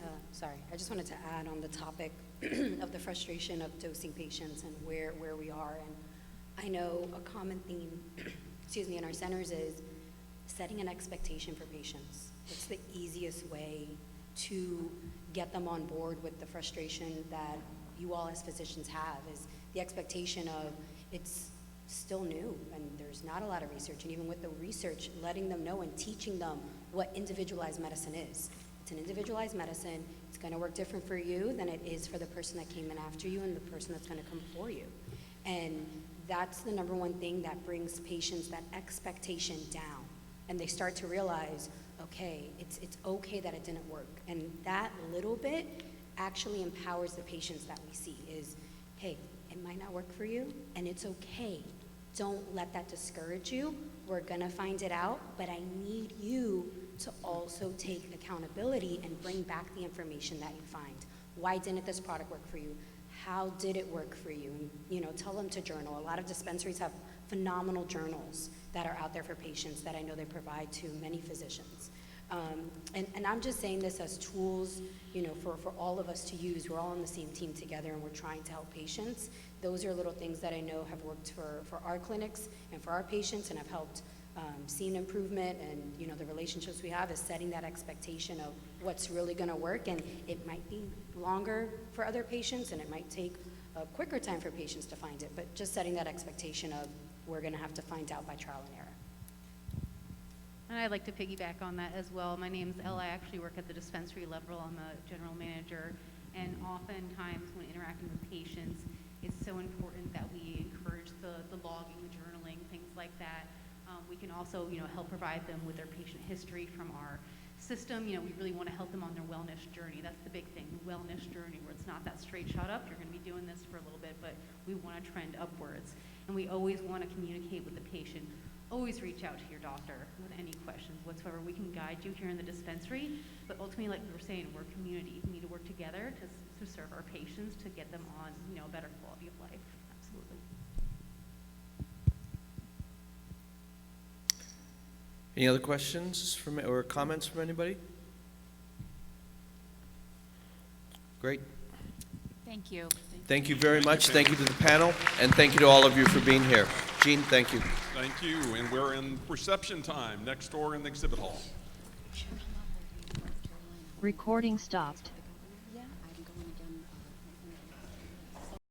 add on the topic of the frustration of dosing patients and where we are. And I know a common theme, in our centers is setting an expectation for patients. What's the easiest way to get them on board with the frustration that you all as physicians have, is the expectation of it's still new and there's not a lot of research, and even with the research, letting them know and teaching them what individualized medicine is. It's an individualized medicine. It's going to work different for you than it is for the person that came in after you and the person that's going to come before you. And that's the number one thing that brings patients that expectation down. And they start to realize, okay, it's okay that it didn't work. And that little bit actually empowers the patients that we see is, hey, it might not work for you, and it's okay. Don't let that discourage you. We're gonna find it out, but I need you to also take accountability and bring back the information that you find. Why didn't this product work for you? How did it work for you? And, you know, tell them to journal. A lot of dispensaries have phenomenal journals that are out there for patients that I know they provide to many physicians. And I'm just saying this as tools, you know, for all of us to use. We're all on the same team together and we're trying to help patients. Those are little things that I know have worked for our clinics and for our patients and have helped see an improvement. And, you know, the relationships we have is setting that expectation of what's really gonna work. And it might be longer for other patients and it might take a quicker time for patients to find it, but just setting that expectation of we're gonna have to find out by trial and error. And I'd like to piggyback on that as well. My name's Ella. I actually work at the dispensary level. I'm a general manager. And oftentimes when interacting with patients, it's so important that we encourage the logging, the journaling, things like that. We can also, you know, help provide them with their patient history from our system. You know, we really want to help them on their wellness journey. That's the big thing, the wellness journey, where it's not that straight shot up. You're going to be doing this for a little bit, but we want to trend upwards. And we always want to communicate with the patient. Always reach out to your doctor with any questions whatsoever. We can guide you here in the dispensary, but ultimately, like we were saying, we're a community. We need to work together to serve our patients, to get them on, you know, a better quality of life. Absolutely. Any other questions or comments from anybody? Great. Thank you. Thank you very much. Thank you to the panel, and thank you to all of you for being here. Gene, thank you. Thank you, and we're in reception time next door in the exhibit hall. Recording stopped.